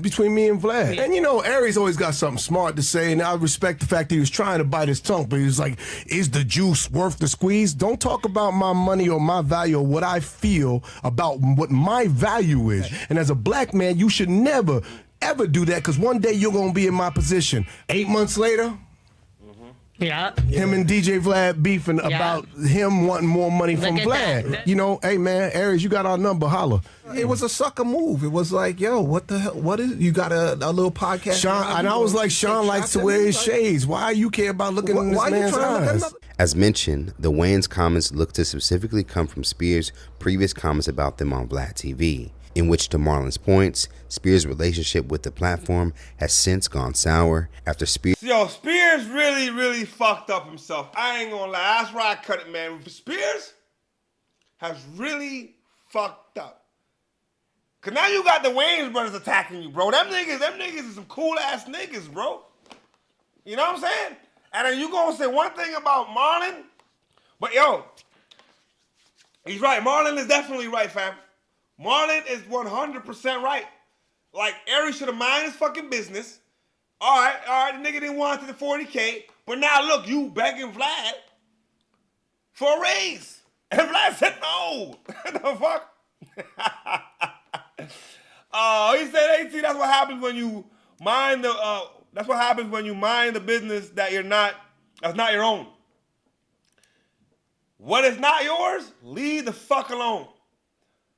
between me and Vlad. And, you know, Aries always got something smart to say, and I respect the fact that he was trying to bite his tongue, but he was like, is the juice worth the squeeze? Don't talk about my money or my value or what I feel about what my value is. And as a black man, you should never, ever do that, because one day you're going to be in my position. 8 months later...
Yeah.
Him and DJ Vlad beefing about him wanting more money from Vlad. You know, hey man, Aries, you got our number, holla.
It was a sucker move. It was like, yo, what the hell? What is? You got a little podcast?
Sean, and I was like, Sean likes to wear his shades. Why you care about looking in this man's eyes?
As mentioned, the Wayans comments look to specifically come from Spears' previous comments about them on Vlad TV, in which, to Marlon's points, Spears' relationship with the platform has since gone sour after Spears...
Yo, Spears really, really fucked up himself. I ain't gonna lie. That's where I cut it, man. Spears has really fucked up. Cause now you got the Wayans brothers attacking you, bro. Them niggas is some cool-ass niggas, bro. You know what I'm saying? And then you gonna say one thing about Marlon, but yo, he's right. Marlon is definitely right, fam. Marlon is 100% right. Like, Aries should have minded his fucking business. All right, the nigga didn't want the 40K, but now look, you begging Vlad for a raise. And Vlad said no. The fuck? He said, AT, that's what happens when you mind the business that's not your own. What is not yours, leave the fuck alone.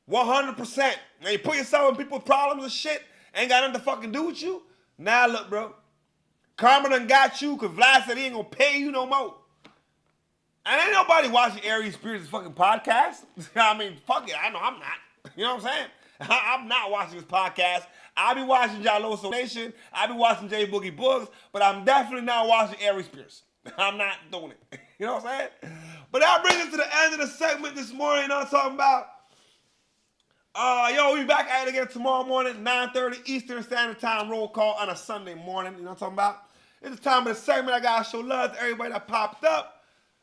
100%. Now you put yourself in people's problems and shit, ain't got nothing to fucking do with you. Now look, bro. Karma done got you because Vlad said he ain't gonna pay you no more. And ain't nobody watching Aries Spears' fucking podcast. I mean, fuck it. I know I'm not. You know what I'm saying? I'm not watching this podcast. I be watching Jaloso Nation. I be watching J Boogie Boogs. But I'm definitely not watching Aries Spears. I'm not doing it. You know what I'm saying? But that brings us to the end of the segment this morning. You know what I'm talking about? We be back at it again tomorrow morning, 9:30 Eastern Standard Time roll call on a Sunday morning. You know what I'm talking about? It's the time of the segment. I got to show love to everybody that popped up.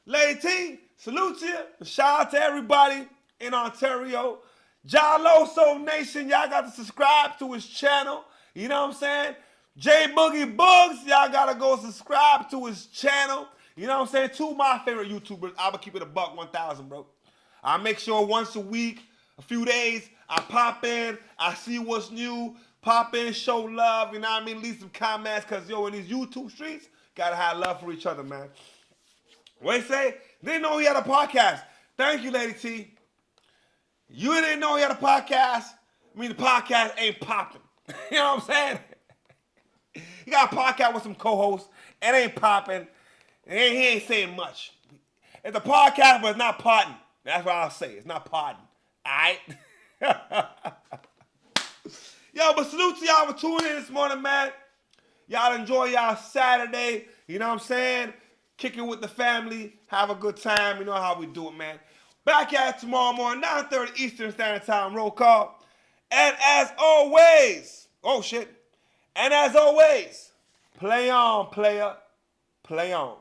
Lady T, salute to you. Shout out to everybody in Ontario. Jaloso Nation, y'all got to subscribe to his channel. You know what I'm saying? J Boogie Boogs, y'all got to go subscribe to his channel. You know what I'm saying? Two of my favorite YouTubers. I'm going to keep it $1,000, bro. I make sure once a week, a few days, I pop in, I see what's new, pop in, show love, you know what I mean? Leave some comments, because, in these YouTube streets, got to have love for each other, man. What you say? Didn't know he had a podcast. Thank you, Lady T. You didn't know he had a podcast. I mean, the podcast ain't popping. You know what I'm saying? He got a podcast with some co-hosts. It ain't popping. He ain't saying much. It's a podcast, but it's not potting. That's what I'll say. It's not potting. All right? Yo, but salute to y'all for tuning in this morning, man. Y'all enjoy y'all Saturday. You know what I'm saying? Kicking with the family. Have a good time. You know how we do it, man. Back at it tomorrow morning, 9:30 Eastern Standard Time roll call. And as always, and as always, play on, player. Play on.